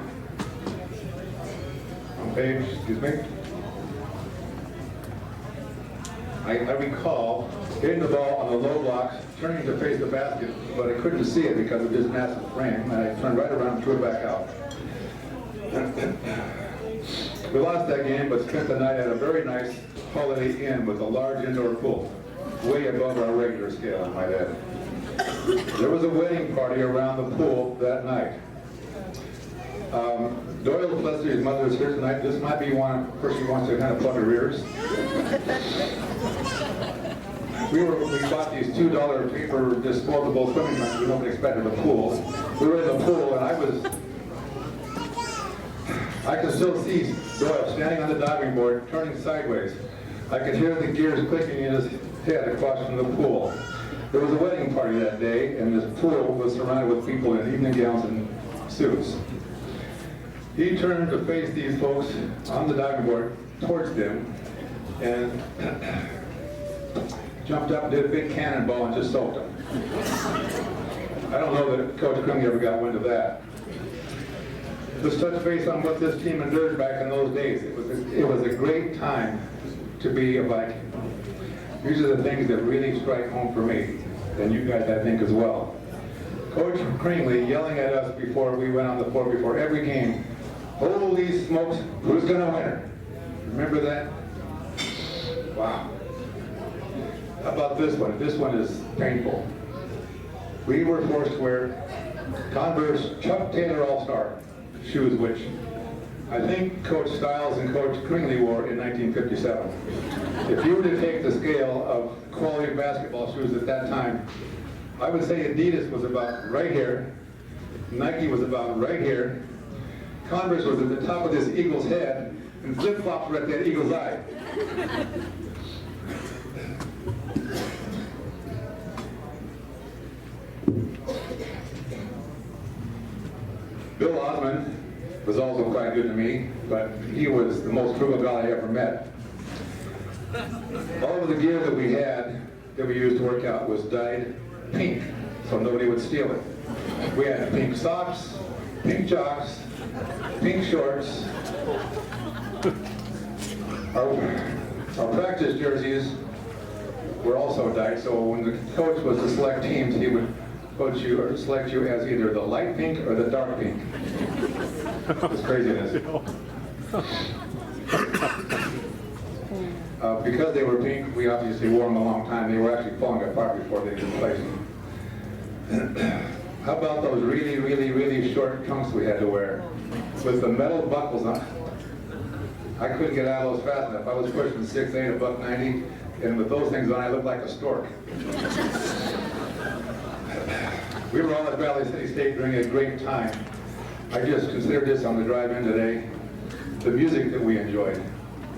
on page, excuse me, I recall hitting the ball on the low blocks, turning to face the basket, but I couldn't see it because of this massive frame, and I turned right around and threw it back out. We lost that game, but spent the night at a very nice Holiday Inn with a large indoor pool, way above our regular scale, I might add. There was a wedding party around the pool that night. Doyle Leslie's mother is here tonight. This might be one where she wants to kind of plug her ears. We bought these $2 paper disposable swimming trunks. We don't expect in the pool. We were in the pool, and I could still see Doyle standing on the diving board, turning sideways. I could hear the gears clicking in his head across from the pool. There was a wedding party that day, and this pool was surrounded with people in evening gowns and suits. He turned to face these folks on the diving board towards them, and jumped up and did a big cannonball and just soaked them. I don't know that Coach Kung ever got wind of that. Let's touch base on what this team endured back in those days. It was a great time to be a Viking. These are the things that really strike home for me, and you guys, I think, as well. Coach Kringley yelling at us before we went on the floor before every game, "Holy smokes, who's gonna win?" Remember that? Wow. How about this one? This one is painful. We were forced to wear Converse Chuck Taylor All-Star shoes, which I think Coach Stiles and Coach Kringley wore in 1957. If you were to take the scale of quality basketball shoes at that time, I would say Adidas was about right here, Nike was about right here, Converse was at the top of this eagle's head, and flip-flops were at that eagle's eye. Bill Osmond was also quite good to me, but he was the most frugal guy I ever met. All of the gear that we had that we used to work out was dyed pink, so nobody would steal it. We had pink socks, pink jocks, pink shorts. Our practice jerseys were also dyed, so when the coach was to select teams, he would coach you or select you as either the light pink or the dark pink. It's craziness. Because they were pink, we obviously wore them a long time. They were actually falling apart before they replaced them. How about those really, really, really short trunks we had to wear with the metal buckles on? I couldn't get out of those fast enough. I was pushing 6'8", $190, and with those things on, I looked like a stork. We were all at Valley City State during a great time. I just considered this on the drive in today. The music that we enjoyed.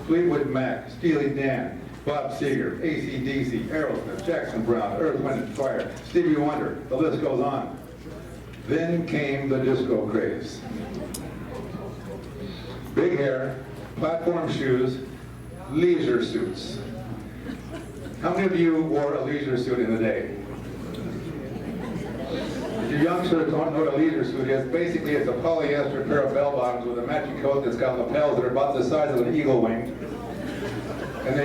Fleetwood Mac, Steely Dan, Bob Seger, AC/DC, Aerosmith, Jackson Browne, Earth, Wind and Fire, Stevie Wonder, the list goes on. Then came the disco craze. Big hair, platform shoes, leisure suits. How many of you wore a leisure suit in the day? If you youngsters don't know what a leisure suit is, basically it's a polyester pair of bell bottoms with a matching coat that's got lapels that are about the size of an eagle wing. And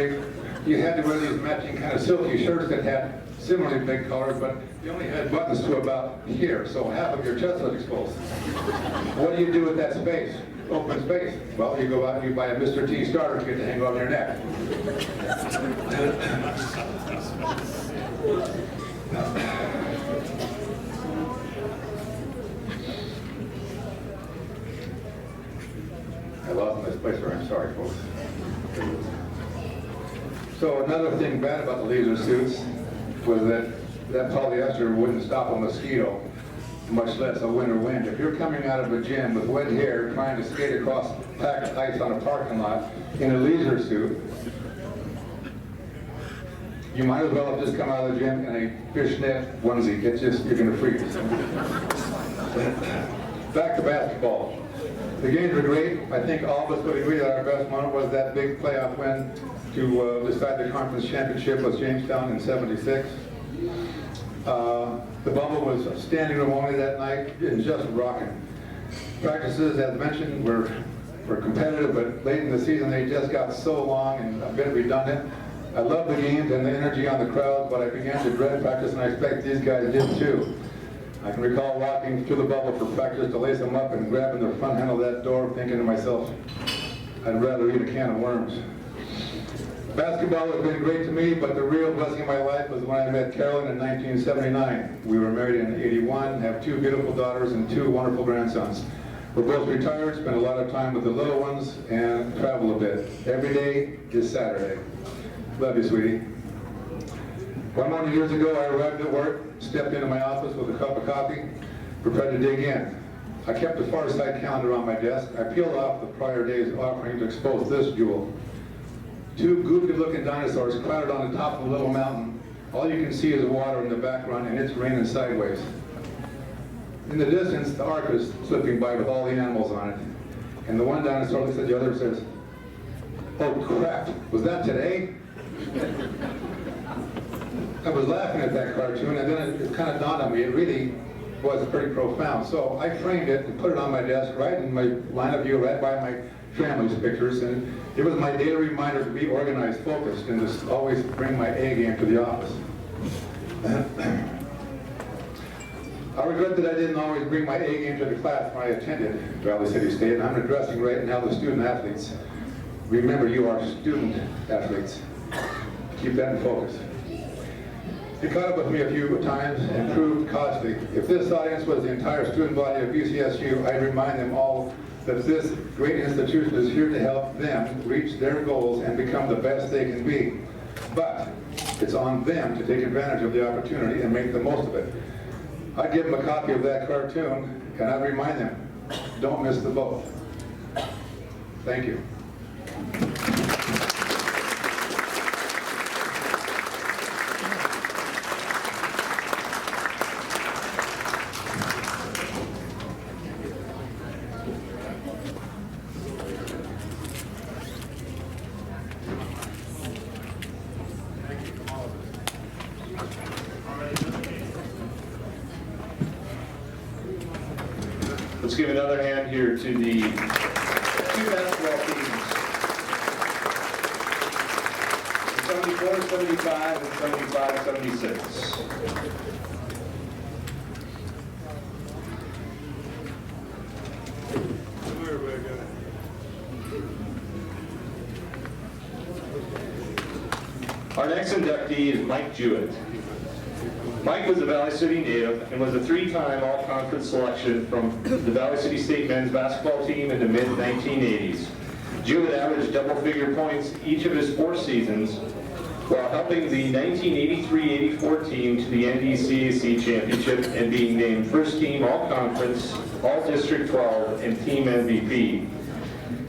you had to wear these matching kind of silky shirts that had similarly big collars, but you only had buttons to about here, so half of your chest was exposed. What do you do with that space? Open space. Well, you go out and you buy a Mr. T starter kit to hang on your neck. I lost my place where I'm sorry, folks. So another thing bad about the leisure suits was that polyester wouldn't stop a mosquito, much less a winter wind. If you're coming out of a gym with wet hair trying to skate across packed ice on a parking lot in a leisure suit, you might as well have just come out of the gym in a fishnet onesie. It's just, you're going to freeze. Back to basketball. The games were great. I think all of us would agree that our best moment was that big playoff win to decide the conference championship with Jamestown in '76. The bubble was standing room only that night and just rocking. Practices, as mentioned, were competitive, but late in the season they just got so long and a bit redundant. I loved the games and the energy on the crowd, but I began to dread practice, and I expect these guys did too. I can recall walking through the bubble for practice to lace them up and grabbing the front handle of that door, thinking to myself, I'd rather eat a can of worms. Basketball has been great to me, but the real blessing in my life was when I met Carolyn in 1979. We were married in '81, have 2 beautiful daughters and 2 wonderful grandsons. We're both retired, spend a lot of time with the little ones, and travel a bit. Every day is Saturday. Love you, sweetie. 100 years ago, I arrived at work, stepped into my office with a cup of coffee, prepared to dig in. I kept a Far Side calendar on my desk. I peeled off the prior day's offering to expose this jewel. 2 goofy-looking dinosaurs clattered on the top of a little mountain. All you can see is water in the background, and it's raining sideways. In the distance, the ark is slipping by with all the animals on it. And the one dinosaur looks at the other and says, "Oh crap, was that today?" I was laughing at that cartoon, and then it kind of dawned on me, it really was pretty profound. So I framed it and put it on my desk right in my line of view, right by my family's pictures, and it was my daily reminder to be organized, focused, and to always bring my A game to the office. I regret that I didn't always bring my A game to the class when I attended Valley City State, and I'm addressing right now the student athletes. Remember, you are student athletes. Keep that in focus. He caught up with me a few times and proved costly. If this audience was the entire student body of VCSU, I'd remind them all that this great institution is here to help them reach their goals and become the best they can be. But it's on them to take advantage of the opportunity and make the most of it. I'd give them a copy of that cartoon, and I'd remind them, don't miss the boat. Thank you. Let's give another hand here to the two basketball teams. 74, 75, and 75, 76. Our next inductee is Mike Jewett. Mike was a Valley City native and was a three-time all-conference selection from the Valley City State men's basketball team in the mid-1980s. Jewett averaged double-figure points each of his 4 seasons, while helping the 1983-84 team to the NDCAC championship and being named first-team all-conference, all-district 12, and team MVP.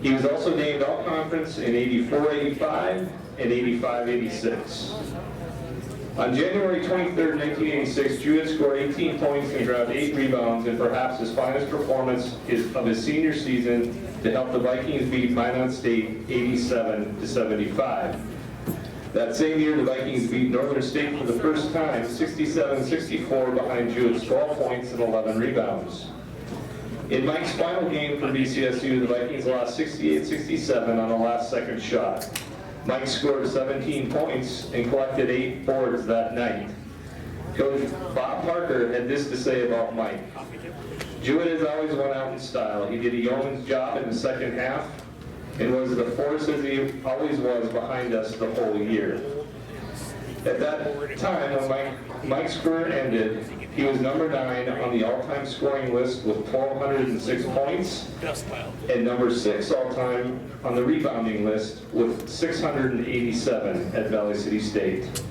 He was also named all-conference in 84-85 and 85-86. On January 23, 1986, Jewett scored 18 points and grabbed 8 rebounds in perhaps his finest performance of his senior season to help the Vikings beat Minot State 87-75. That same year, the Vikings beat Northern State for the first time, 67-64, behind Jewett's 12 points and 11 rebounds. In Mike's final game for VCSU, the Vikings lost 68-67 on a last-second shot. Mike scored 17 points and collected 8 boards that night. Coach Bob Parker had this to say about Mike. Jewett has always went out in style. He did a yeoman's job in the second half and was the force as he always was behind us the whole year. At that time, when Mike's career ended, he was number 9 on the all-time scoring list with 1,206 points, and number 6 all-time on the rebounding list with 687 at Valley City State.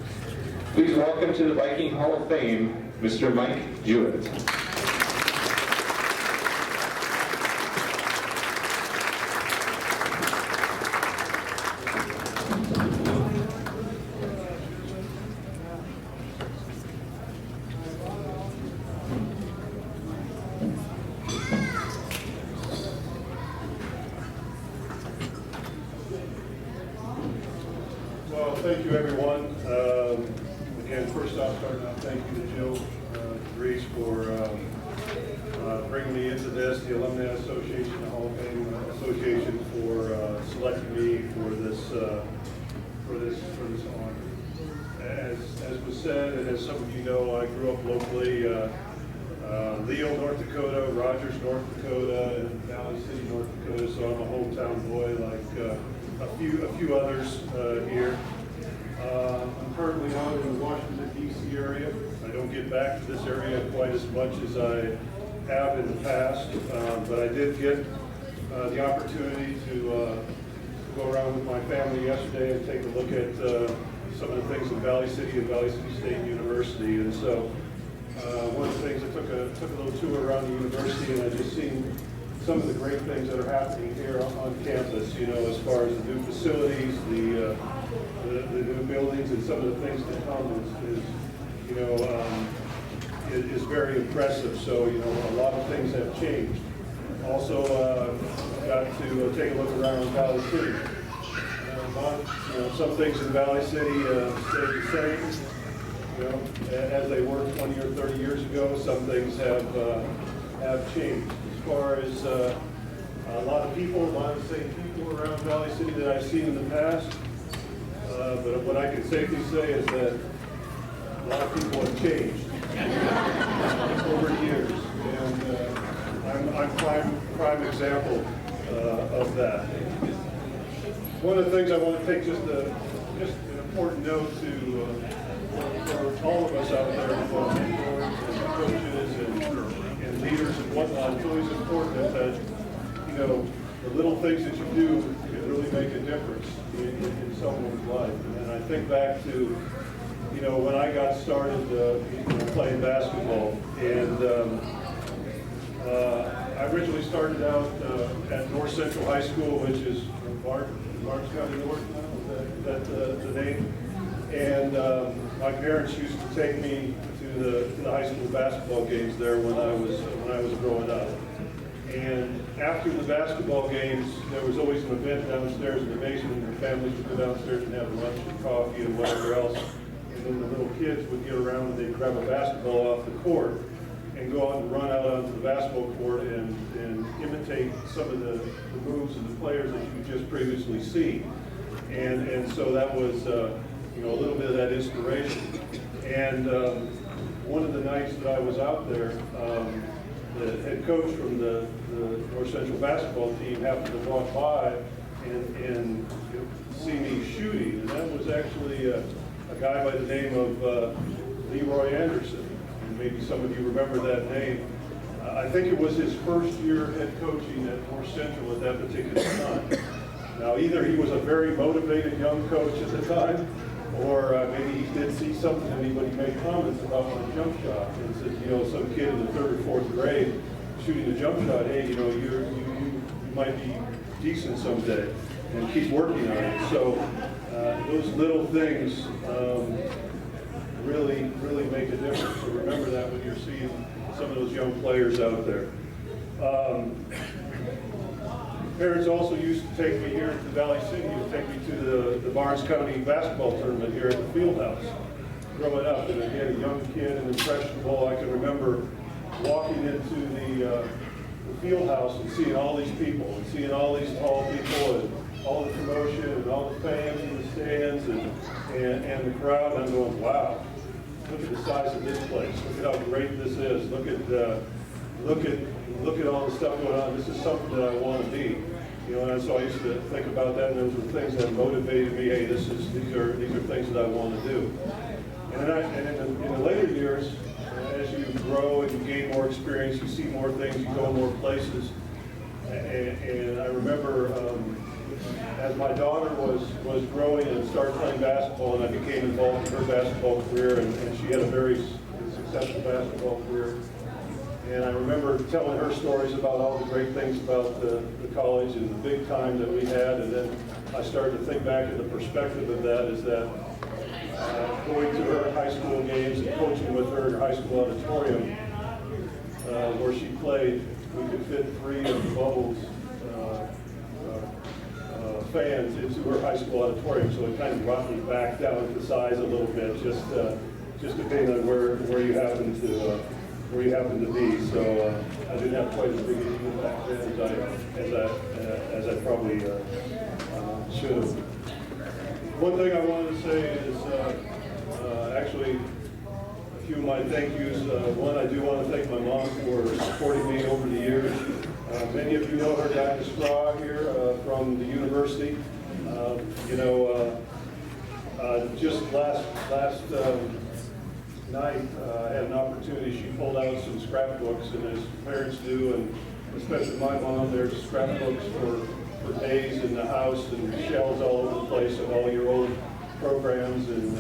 Please welcome to the Viking Hall of Fame, Mr. Mike Jewett. Thank you, everyone. Again, first off, starting out, thank you to Jill Reese for bringing me into this, the Alumni Association, the Hall of Fame Association for selecting me for this honor. As was said, and as some of you know, I grew up locally, Leo, North Dakota, Rogers, North Dakota, and Valley City, North Dakota. So I'm a hometown boy, like a few others here. I'm currently out in the Washington, D.C. area. I don't get back to this area quite as much as I have in the past, but I did get the opportunity to go around with my family yesterday and take a look at some of the things in Valley City and Valley City State University. And so one of the things, I took a little tour around the university, and I just seen some of the great things that are happening here on campus, you know, as far as the new facilities, the new buildings, and some of the things to come is very impressive. So, you know, a lot of things have changed. Also, got to take a look around Valley City. Some things in Valley City stay the same, you know, as they were 20 or 30 years ago. Some things have changed. As far as a lot of the same people around Valley City that I've seen in the past. But what I can safely say is that a lot of people have changed over years, and I'm prime example of that. One of the things I want to take just an important note for all of us out there, both mentors and coaches and leaders and whatnot. It's always important that you know the little things that you do can really make a difference in someone's life. And I think back to, you know, when I got started playing basketball, and I originally started out at North Central High School, which is Barnes County North now, is that the name? And my parents used to take me to the high school basketball games there when I was growing up. And after the basketball games, there was always an event downstairs in the basement, and the families would go downstairs and have lunch and coffee and whatever else. And then the little kids would get around and they'd grab a basketball off the court. and go out and run out onto the basketball court and imitate some of the moves and the players that you just previously seen. And so that was, you know, a little bit of that inspiration. And one of the nights that I was out there, the head coach from the North Central basketball team happened to walk by and see me shooting. And that was actually a guy by the name of Leroy Anderson. And maybe some of you remember that name. I think it was his first year head coaching at North Central at that particular time. Now, either he was a very motivated young coach at the time, or maybe he did see something in me, but he made comments about my jump shot. And said, you know, some kid in the 3rd or 4th grade shooting a jump shot, hey, you know, you might be decent someday, and keep working on it. So those little things really make a difference. So remember that when you're seeing some of those young players out there. Parents also used to take me here to Valley City, to take me to the Barnes County basketball tournament here at the field house. Growing up, and again, a young kid and impressionable, I can remember walking into the field house and seeing all these people, and seeing all these tall people, and all the commotion, and all the fans in the stands, and the crowd, and I'm going, wow, look at the size of this place, look at how great this is, look at all the stuff going on, this is something that I want to be. You know, and so I used to think about that, and those were things that motivated me. Hey, these are things that I want to do. And in the later years, as you grow and you gain more experience, you see more things, you go more places. And I remember as my daughter was growing and started playing basketball, and I became involved in her basketball career, and she had a very successful basketball career. And I remember telling her stories about all the great things about the college and the big time that we had. And then I started to think back in the perspective of that is that going to her high school games and coaching with her in her high school auditorium where she played, we could fit 3 of the Bubbles fans into her high school auditorium. So it kind of brought me back down to size a little bit, just depending on where you happen to be. So I didn't have quite as big a deal back then as I probably should have. One thing I wanted to say is actually a few of my thank yous. One, I do want to thank my mom for supporting me over the years. Many of you know her, Donna Straw here from the university. Just last night, I had an opportunity. She pulled out some scrapbooks, and as parents do, and especially my mom, there's scrapbooks for days in the house and shelves all over the place of all your old programs and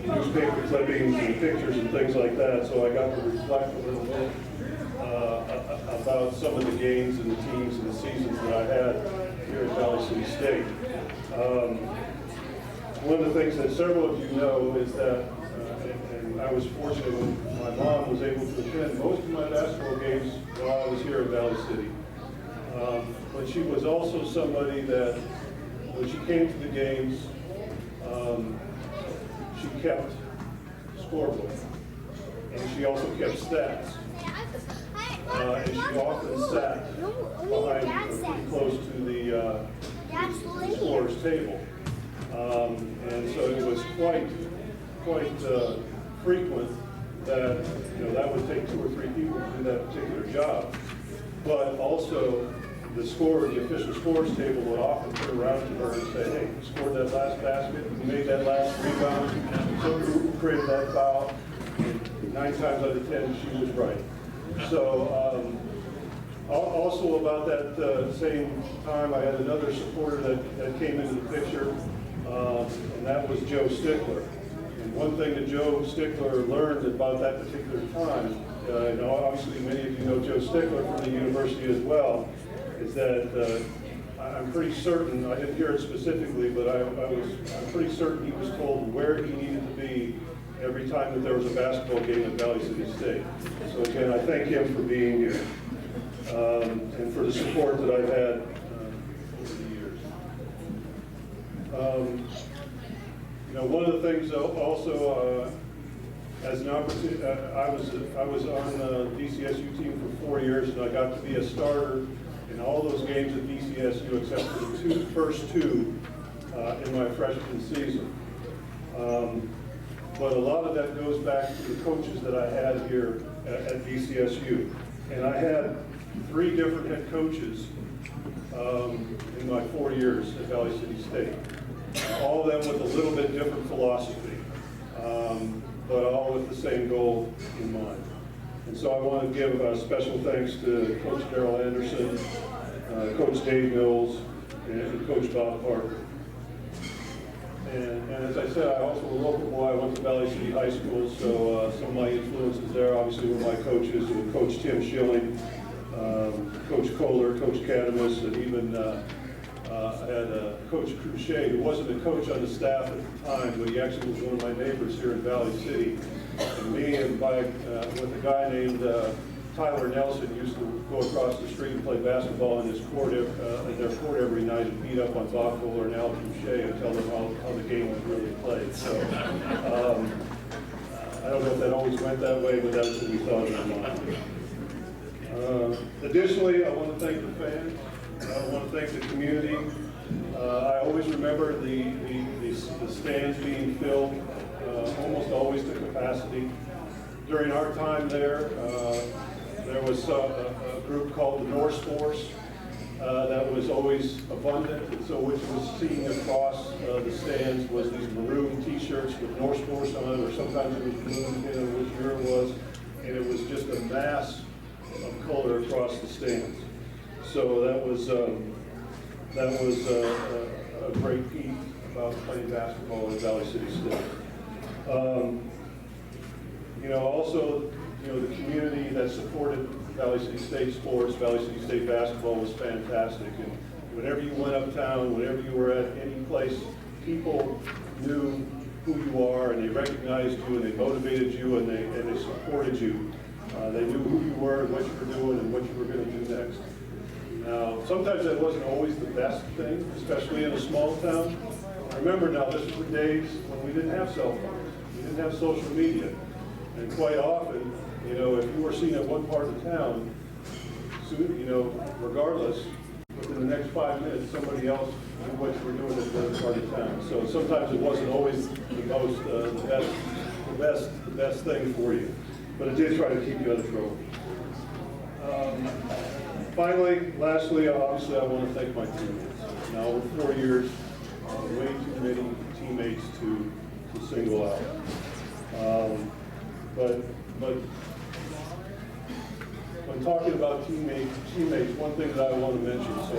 newspaper clippings and pictures and things like that. So I got to reflect a little bit about some of the games and the teams and the seasons that I had here at Valley City State. One of the things that several of you know is that I was fortunate when my mom was able to attend most of my basketball games while I was here at Valley City. But she was also somebody that, when she came to the games, she kept scorebook, and she also kept stats. And she often sat behind, pretty close to the scorer's table. And so it was quite frequent that, that would take 2 or 3 people to do that particular job. But also, the official scorer's table would often turn around to her and say, hey, you scored that last basket, you made that last rebound, so who created that foul? And 9 times out of 10, she was right. So, also about that same time, I had another supporter that came into the picture, and that was Joe Stickler. And one thing that Joe Stickler learned about that particular time, obviously many of you know Joe Stickler from the university as well, is that I'm pretty certain, I didn't hear it specifically, but I'm pretty certain he was told where he needed to be every time that there was a basketball game at Valley City State. So again, I thank him for being here and for the support that I've had over the years. One of the things also as an opportunity, I was on the VCSU team for 4 years, and I got to be a starter in all those games at VCSU except for the first two in my freshman season. But a lot of that goes back to the coaches that I had here at VCSU. And I had 3 different head coaches in my 4 years at Valley City State. All of them with a little bit different philosophy, but all with the same goal in mind. And so I want to give special thanks to Coach Darrell Anderson, Coach Dave Mills, and Coach Bob Parker. And as I said, I also a local boy. I went to Valley City High School, so some of my influences there obviously were my coaches, with Coach Tim Schilling, Coach Kohler, Coach Cadamus, and even I had Coach Cruchet, who wasn't a coach on the staff at the time, but he actually was one of my neighbors here in Valley City. And me and with a guy named Tyler Nelson used to go across the street and play basketball in their court every night and beat up on Bob Kohler and Al Cruchet and tell them how the game was really played. So I don't know if that always went that way, but that's what we thought in our mind. Additionally, I want to thank the fans. I want to thank the community. I always remember the stands being filled, almost always to capacity. During our time there was a group called the Norse Force that was always abundant. And so what you was seeing across the stands was these maroon T-shirts with Norse Force on it, or sometimes it was blue, which year it was, and it was just a mass of color across the stands. So that was a great piece about playing basketball in Valley City State. Also, the community that supported Valley City State sports, Valley City State basketball was fantastic. And whenever you went uptown, whenever you were at any place, people knew who you are, and they recognized you, and they motivated you, and they supported you. They knew who you were and what you were doing and what you were going to do next. Now, sometimes that wasn't always the best thing, especially in a small town. Remember now, this was the days when we didn't have cell phones. We didn't have social media. And quite often, if you were seen at one part of town, soon, regardless, within the next 5 minutes, somebody else knew what you were doing at the other part of town. So sometimes it wasn't always the best thing for you. But it did try to keep you out of trouble. Finally, lastly, obviously, I want to thank my teammates. Now, over 4 years, way too many teammates to single out. But when talking about teammates, one thing that I want to mention. So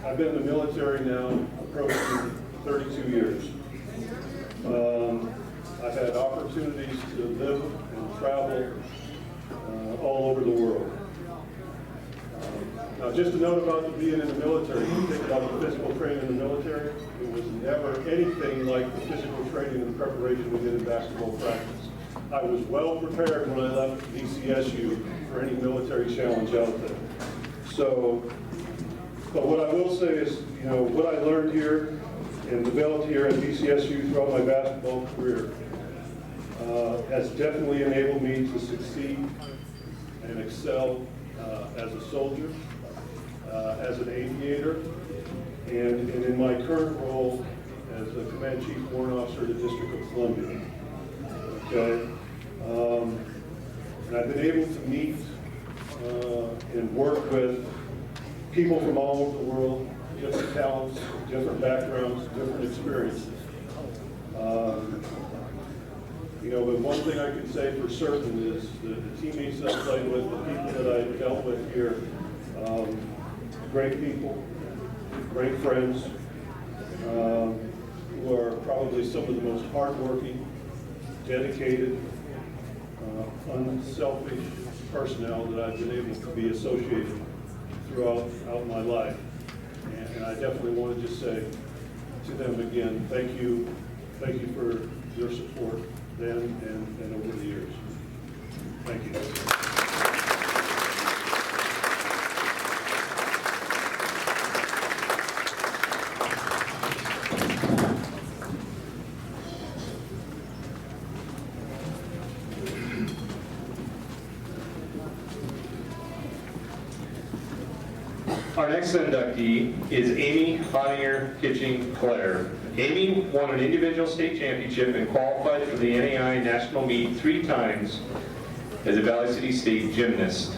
I've been in the military now approaching 32 years. I've had opportunities to live and travel all over the world. Now, just a note about being in the military, you think about the physical training in the military, it was never anything like the physical training and preparation we did in basketball practice. I was well prepared when I left VCSU for any military challenge out there. So, but what I will say is, what I learned here and developed here at VCSU throughout my basketball career has definitely enabled me to succeed and excel as a soldier, as an aviator, and in my current role as a Command Chief Warrant Officer of the District of Columbia. Okay, and I've been able to meet and work with people from all over the world, different talents, different backgrounds, different experiences. But one thing I can say for certain is the teammates that I played with, the people that I dealt with here, great people, great friends, who are probably some of the most hardworking, dedicated, unselfish personnel that I've been able to be associated throughout my life. And I definitely want to just say to them again, thank you for your support then and over the years. Thank you. Our next inductee is Amy Ottinger Kitching Claire. Amy won an individual state championship and qualified for the NAI national meet 3 times as a Valley City State gymnast.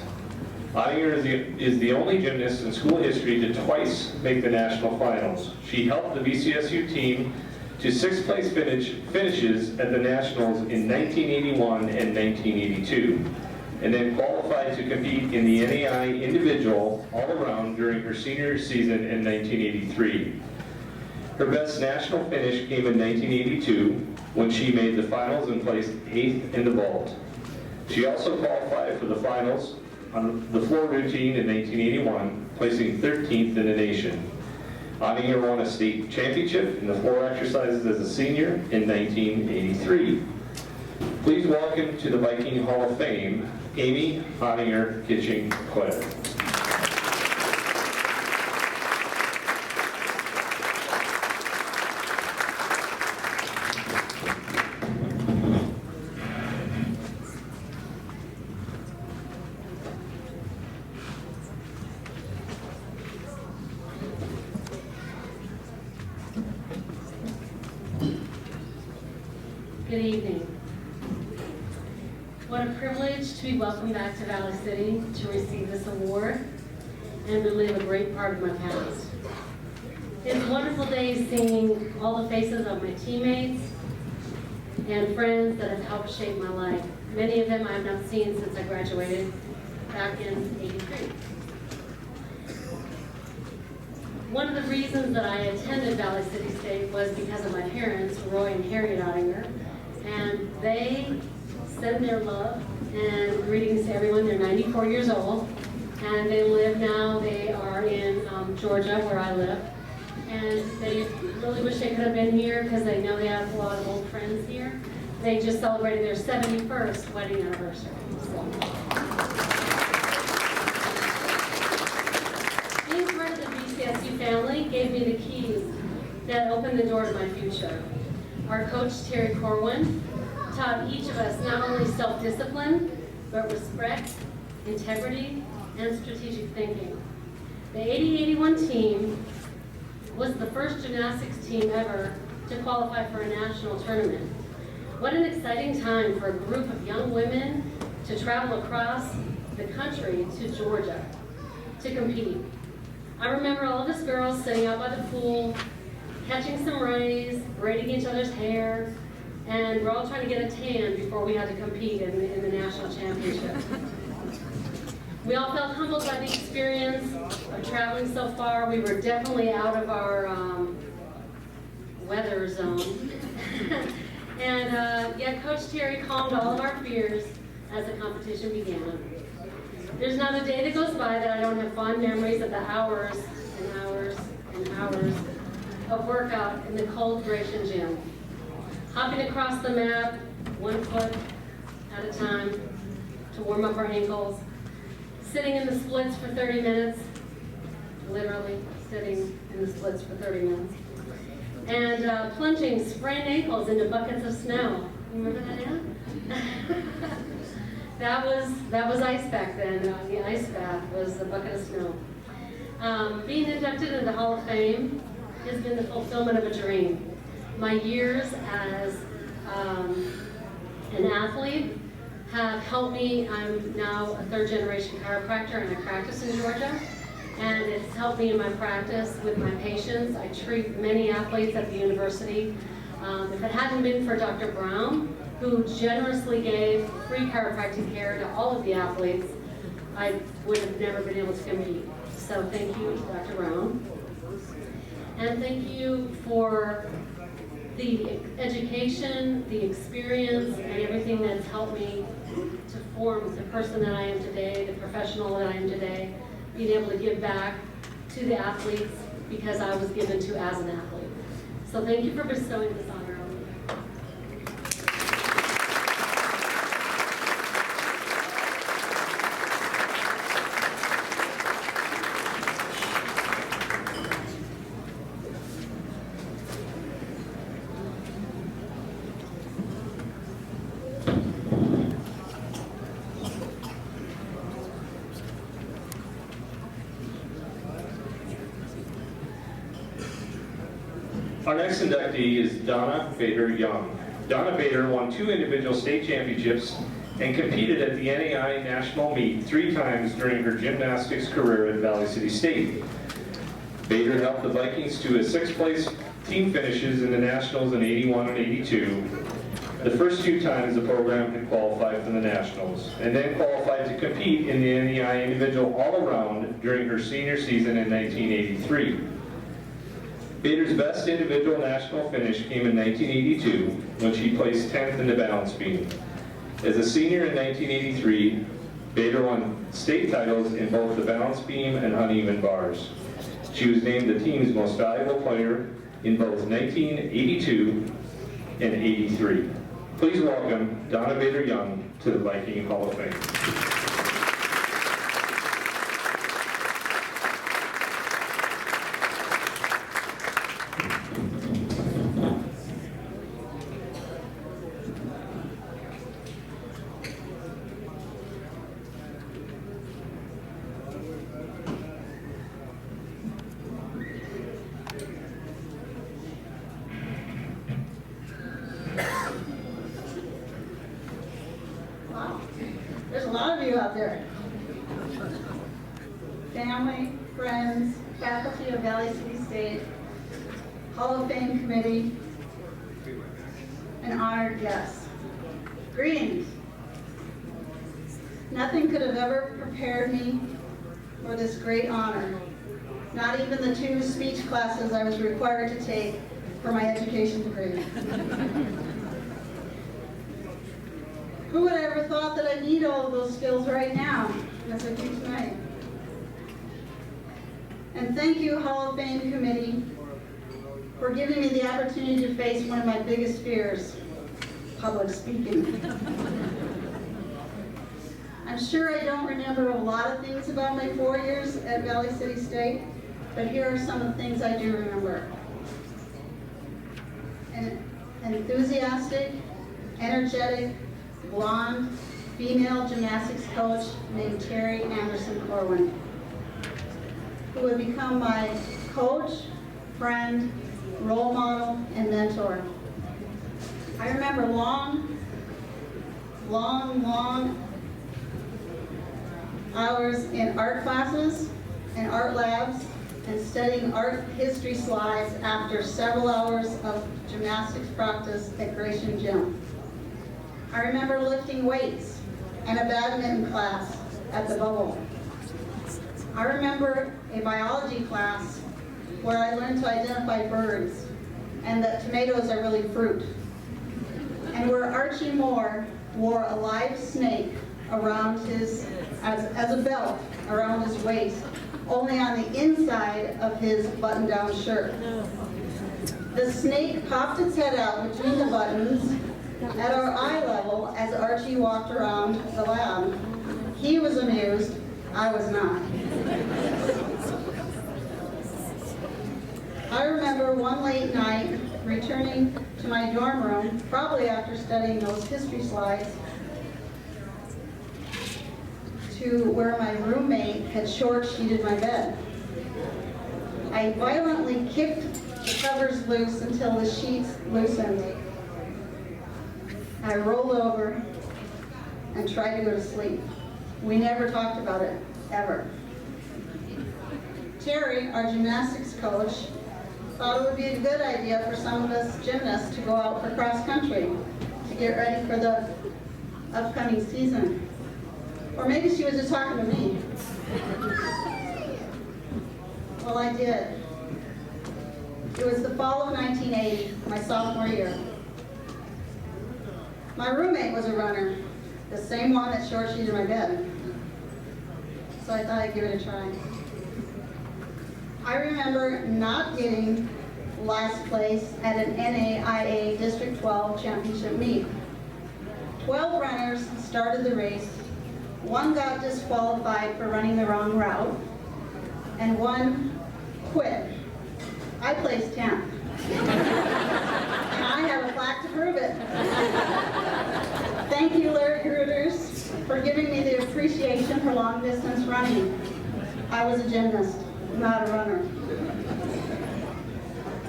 Ottinger is the only gymnast in school history to twice make the national finals. She helped the VCSU team to 6th place finishes at the Nationals in 1981 and 1982, and then qualified to compete in the NAI individual all-around during her senior season in 1983. Her best national finish came in 1982 when she made the finals and placed 8th in the vault. She also qualified for the finals on the floor routine in 1981, placing 13th in the nation. Ottinger won a state championship in the floor exercises as a senior in 1983. Please welcome to the Viking Hall of Fame, Amy Ottinger Kitching Claire. Good evening. What a privilege to be welcomed back to Valley City to receive this award and relive a great part of my past. It's a wonderful day seeing all the faces of my teammates and friends that have helped shape my life. Many of them I have not seen since I graduated back in '83. One of the reasons that I attended Valley City State was because of my parents, Roy and Harriet Ottinger, and they send their love and greetings to everyone. They're 94 years old, and they live now, they are in Georgia, where I live, and they really wish they could have been here because they know they have a lot of old friends here. They just celebrated their 71st wedding anniversary. So. Being part of the VCSU family gave me the keys that opened the door to my future. Our coach, Terry Corwin, taught each of us not only self-discipline, but respect, integrity, and strategic thinking. The 80-81 team was the first gymnastics team ever to qualify for a national tournament. What an exciting time for a group of young women to travel across the country to Georgia to compete. I remember all of us girls sitting out by the pool, catching some rays, braiding each other's hair, and we're all trying to get a tan before we had to compete in the national championship. We all felt humbled by the experience of traveling so far. We were definitely out of our weather zone. And yet Coach Terry calmed all of our fears as the competition began. There's not a day that goes by that I don't have fond memories of the hours and hours and hours of workout in the cold Gratian gym. Hopping across the mat, 1 foot at a time, to warm up our ankles. Sitting in the splits for 30 minutes, literally sitting in the splits for 30 minutes. And plunging sprained ankles into buckets of snow. You remember that, Anna? that was ice back then. The ice bath was a bucket of snow. Being inducted into the Hall of Fame has been the fulfillment of a dream. My years as an athlete have helped me. I'm now a 3rd generation chiropractor and I practice in Georgia. And it's helped me in my practice with my patients. I treat many athletes at the university. If it hadn't been for Dr. Brown, who generously gave free chiropractic care to all of the athletes, I would have never been able to compete. So thank you, Dr. Brown. And thank you for the education, the experience, and everything that's helped me to form the person that I am today, the professional that I am today, being able to give back to the athletes because I was given to as an athlete. So thank you for bestowing this honor on me. Our next inductee is Donna Bader-Young. Donna Bader won 2 individual state championships and competed at the NAI National Meet 3 times during her gymnastics career at Valley City State. Bader helped the Vikings to a 6th place team finishes in the Nationals in 81 and 82, the first 2 times the program had qualified for the Nationals, and then qualified to compete in the NAI Individual All-Around during her senior season in 1983. Bader's best individual national finish came in 1982 when she placed 10th in the balance beam. As a senior in 1983, Bader won state titles in both the balance beam and uneven bars. She was named the team's most valuable player in both 1982 and 83. Please welcome Donna Bader-Young to the Viking Hall of Fame. There's a lot of you out there. Family, friends, faculty of Valley City State, Hall of Fame committee, and honored guests. Greetings. Nothing could have ever prepared me for this great honor. Not even the 2 speech classes I was required to take for my education degree. Who would have ever thought that I need all of those skills right now, as I do tonight? And thank you, Hall of Fame Committee, for giving me the opportunity to face one of my biggest fears, public speaking. I'm sure I don't remember a lot of things about my 4 years at Valley City State, but here are some of the things I do remember. An enthusiastic, energetic, blonde, female gymnastics coach named Terry Anderson Corwin, who would become my coach, friend, role model, and mentor. I remember long hours in art classes and art labs and studying art history slides after several hours of gymnastics practice at Gratian Gym. I remember lifting weights and a badminton class at the Bubble. I remember a biology class where I learned to identify birds and that tomatoes are really fruit. And where Archie Moore wore a live snake around his, as a belt around his waist, only on the inside of his button-down shirt. The snake popped its head out between the buttons at our eye level as Archie walked around the lab. He was amused, I was not. I remember one late night returning to my dorm room, probably after studying those history slides, to where my roommate had short-sheeted my bed. I violently kicked the covers loose until the sheets loosened. I rolled over and tried to go to sleep. We never talked about it, ever. Terry, our gymnastics coach, thought it would be a good idea for some of us gymnasts to go out for cross country to get ready for the upcoming season. Or maybe she was just talking to me. Well, I did. It was the fall of 1980, my sophomore year. My roommate was a runner, the same one that short-sheeted my bed. So I thought I'd give it a try. I remember not getting last place at an NAIA District 12 championship meet. 12 runners started the race. 1 got disqualified for running the wrong route, and 1 quit. I placed 10th. And I have a plaque to prove it. Thank you, Larry Gruters, for giving me the appreciation for long distance running. I was a gymnast, not a runner.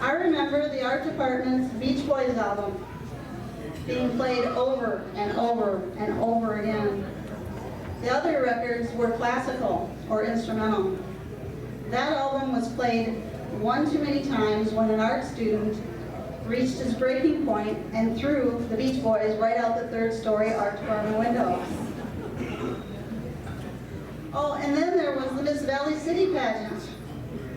I remember remember the art department's Beach Boys album being played over and over and over again. The other records were classical or instrumental. That album was played one too many times when an art student reached his breaking point and threw the Beach Boys right out the third-story art department window. Oh, and then there was the Miss Valley City pageant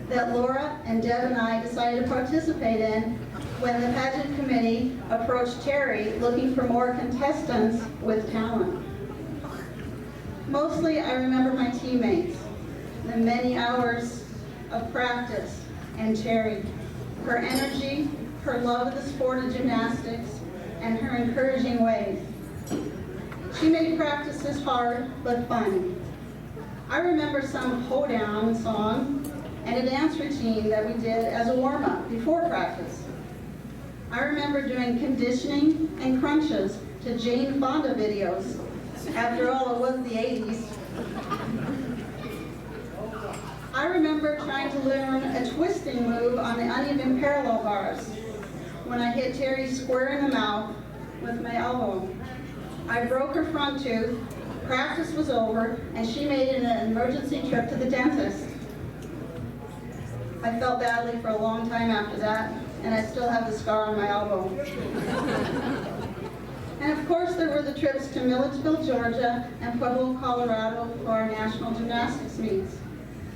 that Laura and Deb and I decided to participate in when the pageant committee approached Terry looking for more contestants with talent. Mostly I remember my teammates, the many hours of practice, and Terry, her energy, her love of the sport of gymnastics, and her encouraging ways. She made practices hard but fun. I remember some hoedown song and a dance routine that we did as a warm-up before practice. I remember doing conditioning and crunches to Jane Fonda videos. After all, it was the 80s. I remember trying to learn a twisting move on the uneven parallel bars when I hit Terry square in the mouth with my elbow. I broke her front tooth, practice was over, and she made it an emergency trip to the dentist. I felt badly for a long time after that, and I still have the scar on my elbow. And of course there were the trips to Milledgeville, Georgia, and Pueblo, Colorado for our national gymnastics meets.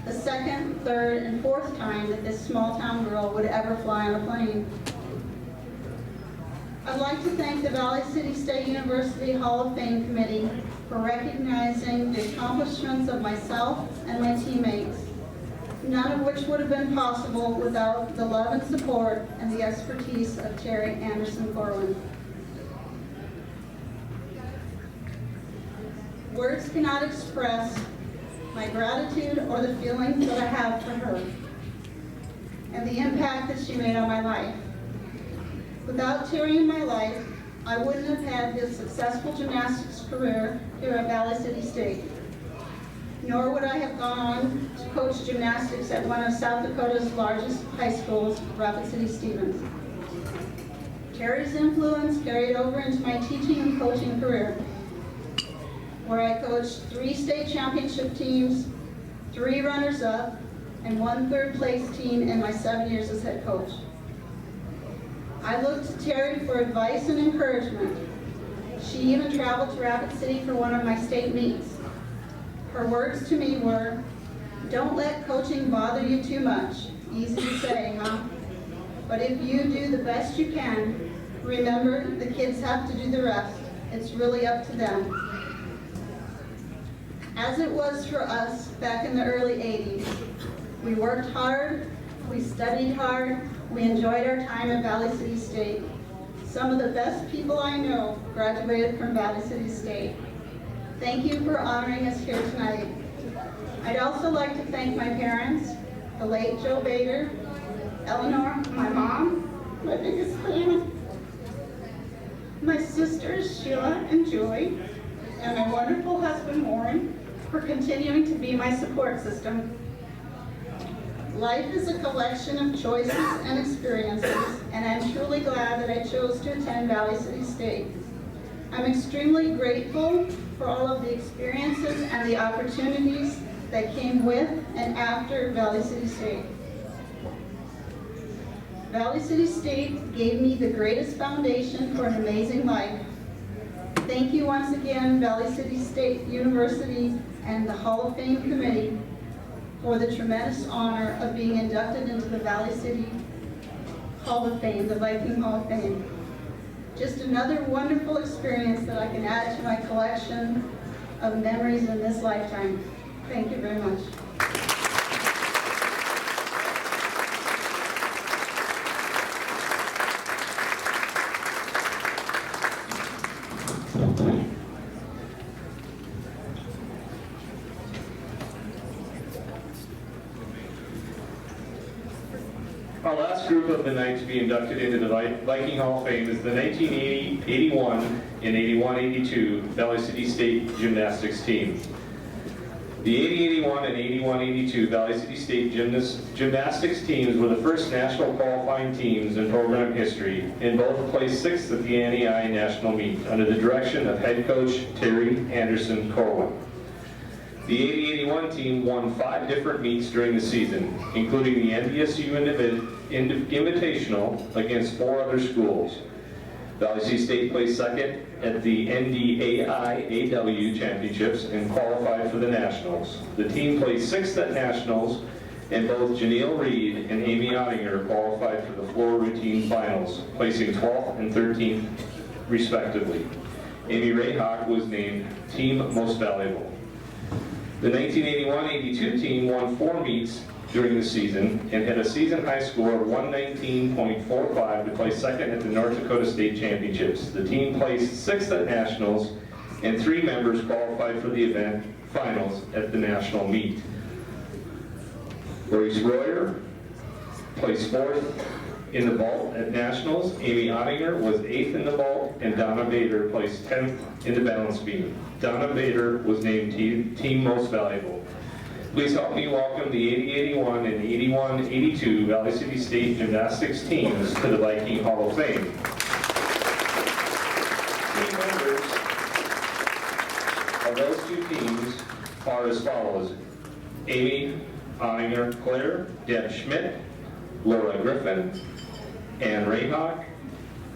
The second, third, and fourth time that this small town girl would ever fly on a plane. I'd like to thank the Valley City State University Hall of Fame Committee for recognizing the accomplishments of myself and my teammates, none of which would have been possible without the love and support and the expertise of Terry Anderson-Corwin. Words cannot express my gratitude or the feelings that I have for her and the impact that she made on my life. Without Terry in my life, I wouldn't have had this successful gymnastics career here at Valley City State, nor would I have gone on to coach gymnastics at one of South Dakota's largest high schools, Rapid City Stevens. Terry's influence carried over into my teaching and coaching career, where I coached 3 state championship teams, 3 runners-up, and 1 third-place team in my 7 years as head coach. I looked to Terry for advice and encouragement. She even traveled to Rapid City for one of my state meets. Her words to me were, "Don't let coaching bother you too much." Easy to say, huh? But if you do the best you can, remember the kids have to do the rest. It's really up to them. As it was for us back in the early 80s, we worked hard, we studied hard, we enjoyed our time at Valley City State. Some of the best people I know graduated from Valley City State. Thank you for honoring us here tonight. I'd also like to thank my parents, the late Joe Bader, Eleanor, my mom, my biggest fan, my sisters Sheila and Joy, and my wonderful husband Warren for continuing to be my support system. Life is a collection of choices and experiences, and I'm truly glad that I chose to attend Valley City State. I'm extremely grateful for all of the experiences and the opportunities that came with and after Valley City State. Valley City State gave me the greatest foundation for an amazing life. Thank you once again, Valley City State University and the Hall of Fame Committee, for the tremendous honor of being inducted into the Valley City Hall of Fame, the Viking Hall of Fame. Just another wonderful experience that I can add to my collection of memories in this lifetime. Thank you very much. Our last group of the night to be inducted into the Viking Hall of Fame is the 1980, 81, and 81-82 Valley City State Gymnastics team. The 80-81 and 81-82 Valley City State Gymnastics teams were the first national qualifying teams in program history, and both placed 6th at the NEI National Meet under the direction of head coach Terry Anderson Corwin. The 80-81 team won 5 different meets during the season, including the NDSU Invitational against 4 other schools. Valley City State placed 2nd at the NDAI-AW Championships and qualified for the Nationals. The team placed 6th at Nationals, and both Janelle Reed and Amy Ottinger qualified for the floor routine finals, placing 12th and 13th respectively. Amy Rayhawk was named Team Most Valuable. The 1981-82 team won 4 meets during the season and had a season high score of 119.45 to place 2nd at the North Dakota State Championships. The team placed 6th at Nationals, and 3 members qualified for the event finals at the national meet. Maurice Royer placed 4th in the vault at Nationals. Amy Ottinger was 8th in the vault, and Donna Bader placed 10th in the balance beam. Donna Bader was named Team Most Valuable. Please help me welcome the 80-81 and 81-82 Valley City State Gymnastics teams to the Viking Hall of Fame. Team members of those 2 teams are as follows: Amy Ottinger Claire, Deb Schmidt, Laura Griffin, Ann Rayhawk,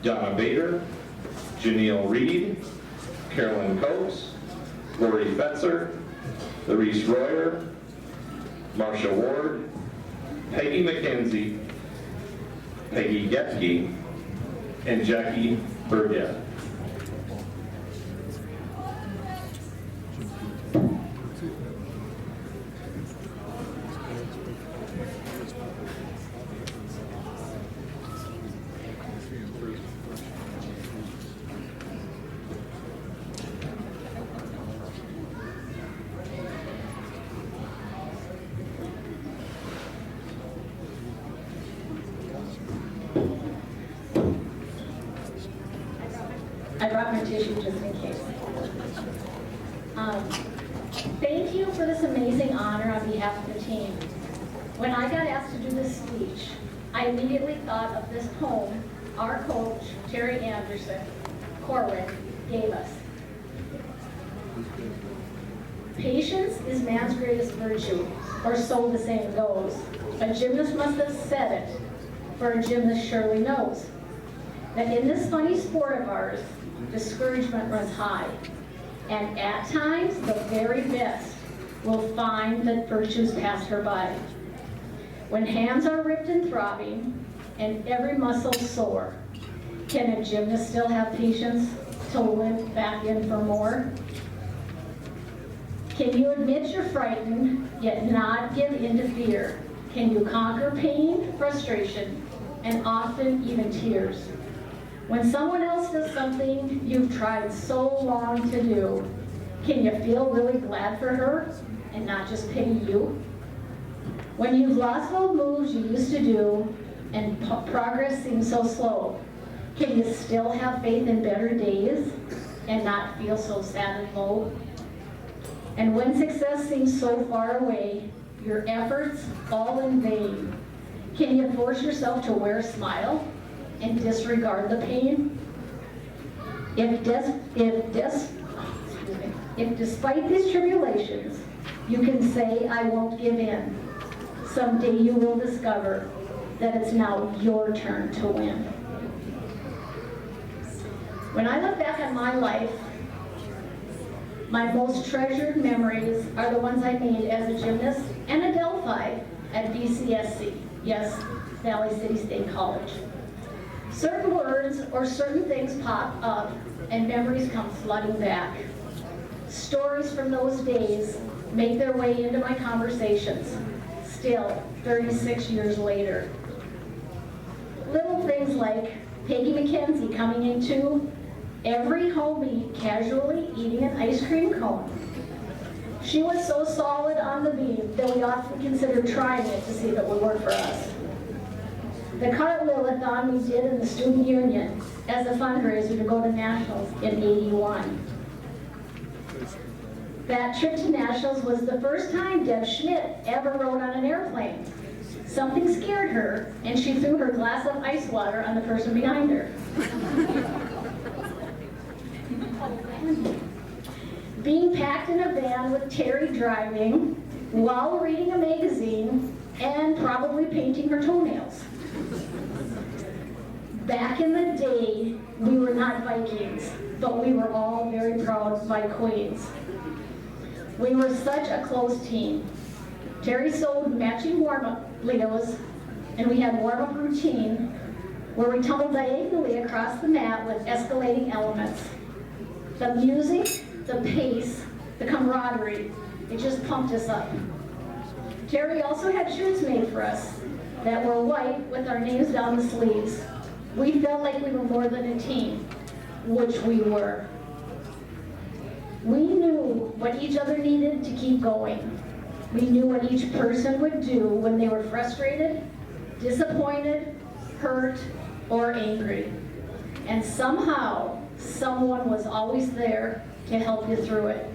Donna Bader, Janelle Reed, Carolyn Coates, Lori Fetzer, Maurice Royer, Marsha Ward, Peggy McKenzie, Peggy Getke, and Jackie Burgett. I brought my tissue just in case. Thank you for this amazing honor on behalf of the team. When I got asked to do this speech, I immediately thought of this poem our coach, Terry Anderson Corwin, gave us. Patience is man's greatest virtue, or so the saying goes. A gymnast must have said it, for a gymnast surely knows that in this funny sport of ours, discouragement runs high, and at times the very best will find that virtues pass her by. When hands are ripped and throbbing, and every muscle sore, can a gymnast still have patience to limp back in for more? Can you admit you're frightened, yet not give in to fear? Can you conquer pain, frustration, and often even tears? When someone else does something you've tried so long to do, can you feel really glad for her and not just pity you? When you've lost old moves you used to do and progress seems so slow, can you still have faith in better days and not feel so sad and low? And when success seems so far away, your efforts all in vain, can you force yourself to wear a smile and disregard the pain? If despite these tribulations, you can say, I won't give in, someday you will discover that it's now your turn to win. When I look back on my life, my most treasured memories are the ones I made as a gymnast and a Delphi at VCSU, yes, Valley City State College. Certain words or certain things pop up and memories come flooding back. Stories from those days make their way into my conversations, still 36 years later. Little things like Peggy McKenzie coming into every home meet casually eating an ice cream cone. She was so solid on the beam that we often considered trying it to see if it would work for us. The cartwheel-a-thon we did in the student union as a fundraiser to go to nationals in '81. That trip to Nationals was the first time Deb Schmidt ever rode on an airplane. Something scared her, and she threw her glass of ice water on the person behind her. Being packed in a van with Terry driving, while reading a magazine, and probably painting her toenails. Back in the day, we were not Vikings, but we were all very proud Vikings. We were such a close team. Terry sewed matching warm-up Leos, and we had warm-up routine where we tumbled diagonally across the mat with escalating elements. The music, the pace, the camaraderie, it just pumped us up. Terry also had shirts made for us that were white with our names down the sleeves. We felt like we were more than a team, which we were. We knew what each other needed to keep going. We knew what each person would do when they were frustrated, disappointed, hurt, or angry. And somehow, someone was always there to help you through it.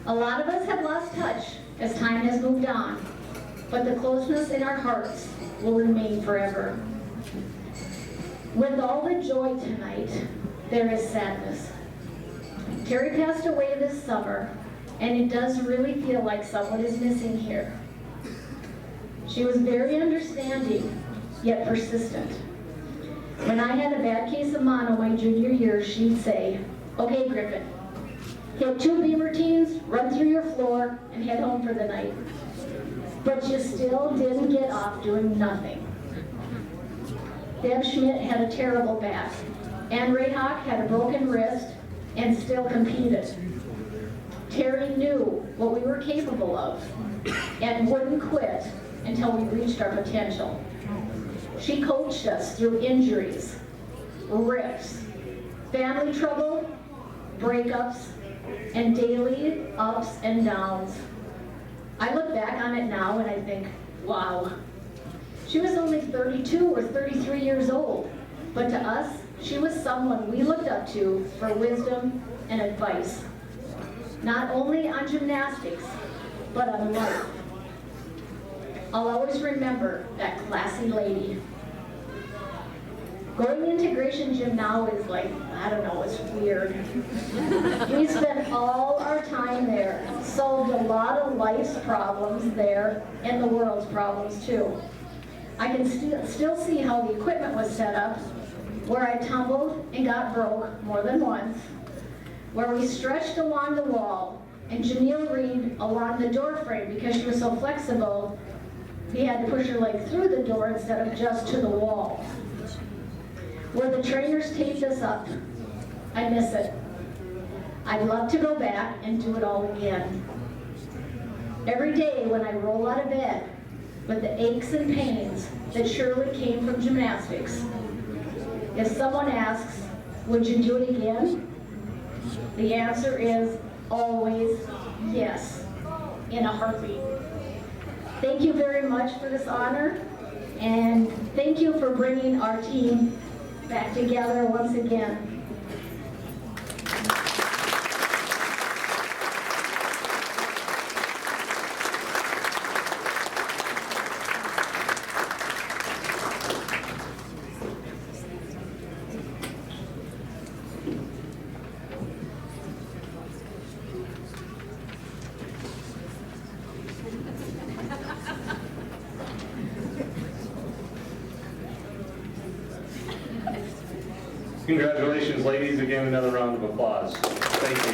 A lot of us have lost touch as time has moved on, but the closeness in our hearts will remain forever. With all the joy tonight, there is sadness. Terry passed away this summer, and it does really feel like someone is missing here. She was very understanding, yet persistent. When I had a bad case of mono my junior year, she'd say, "Okay, Griffin, hit 2 beam routines, run through your floor, and head home for the night." But you still didn't get off doing nothing. Deb Schmidt had a terrible back. Ann Rayhawk had a broken wrist and still competed. Terry knew what we were capable of and wouldn't quit until we reached our potential. She coached us through injuries, rips, family trouble, breakups, and daily ups and downs. I look back on it now and I think, wow. She was only 32 or 33 years old, but to us, she was someone we looked up to for wisdom and advice. Not only on gymnastics, but on life. I'll always remember that classy lady. Going into Gratian Gym now is like, I don't know, it's weird. We spent all our time there, solved a lot of life's problems there, and the world's problems too. I can still see how the equipment was set up, where I tumbled and got broke more than once, where we stretched along the wall, and Janelle Reed along the door frame because she was so flexible, we had to push her leg through the door instead of just to the wall. Where the trainers taped us up, I miss it. I'd love to go back and do it all again. Every day when I roll out of bed with the aches and pains that surely came from gymnastics, if someone asks, would you do it again? The answer is always yes, in a heartbeat. Thank you very much for this honor, and thank you for bringing our team back together once again. Congratulations, ladies. Again, another round of applause. Thank you.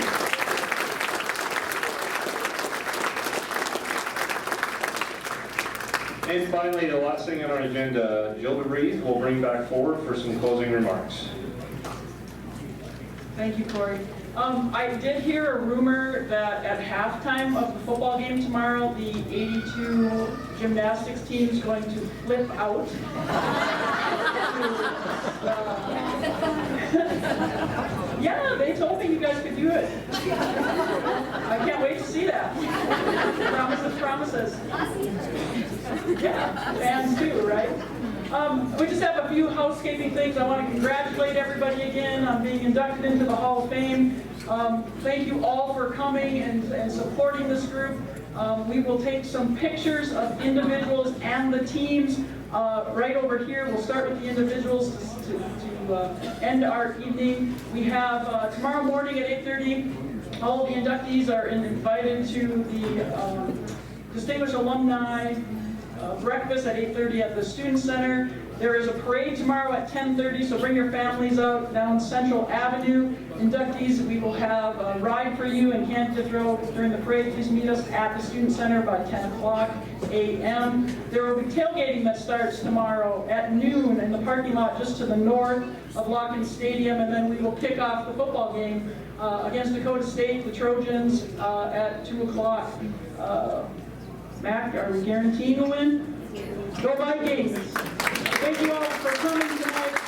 And finally, the last thing on our agenda, Jill DeVries will bring back forward for some closing remarks. Thank you, Corey. I did hear a rumor that at halftime of the football game tomorrow, the 82 gymnastics team is going to flip out. Yeah, they told me you guys could do it. I can't wait to see that. Promises. Yeah, fans too, right? We just have a few housekeeping things. I want to congratulate everybody again on being inducted into the Hall of Fame. Thank you all for coming and supporting this group. We will take some pictures of individuals and the teams right over here. We'll start with the individuals to end our evening. We have tomorrow morning at 8:30, all the inductees are invited to the Distinguished Alumni breakfast at 8:30 at the Student Center. There is a parade tomorrow at 10:30, so bring your families out down Central Avenue. Inductees, we will have a ride for you and candy to throw during the parade. Please meet us at the Student Center by 10 o'clock a.m. There will be tailgating that starts tomorrow at noon in the parking lot just to the north of Locken Stadium, and then we will kick off the football game against Dakota State, the Trojans, at 2 o'clock. Mac, are we guaranteeing a win? Go Vikings! Thank you all for coming tonight.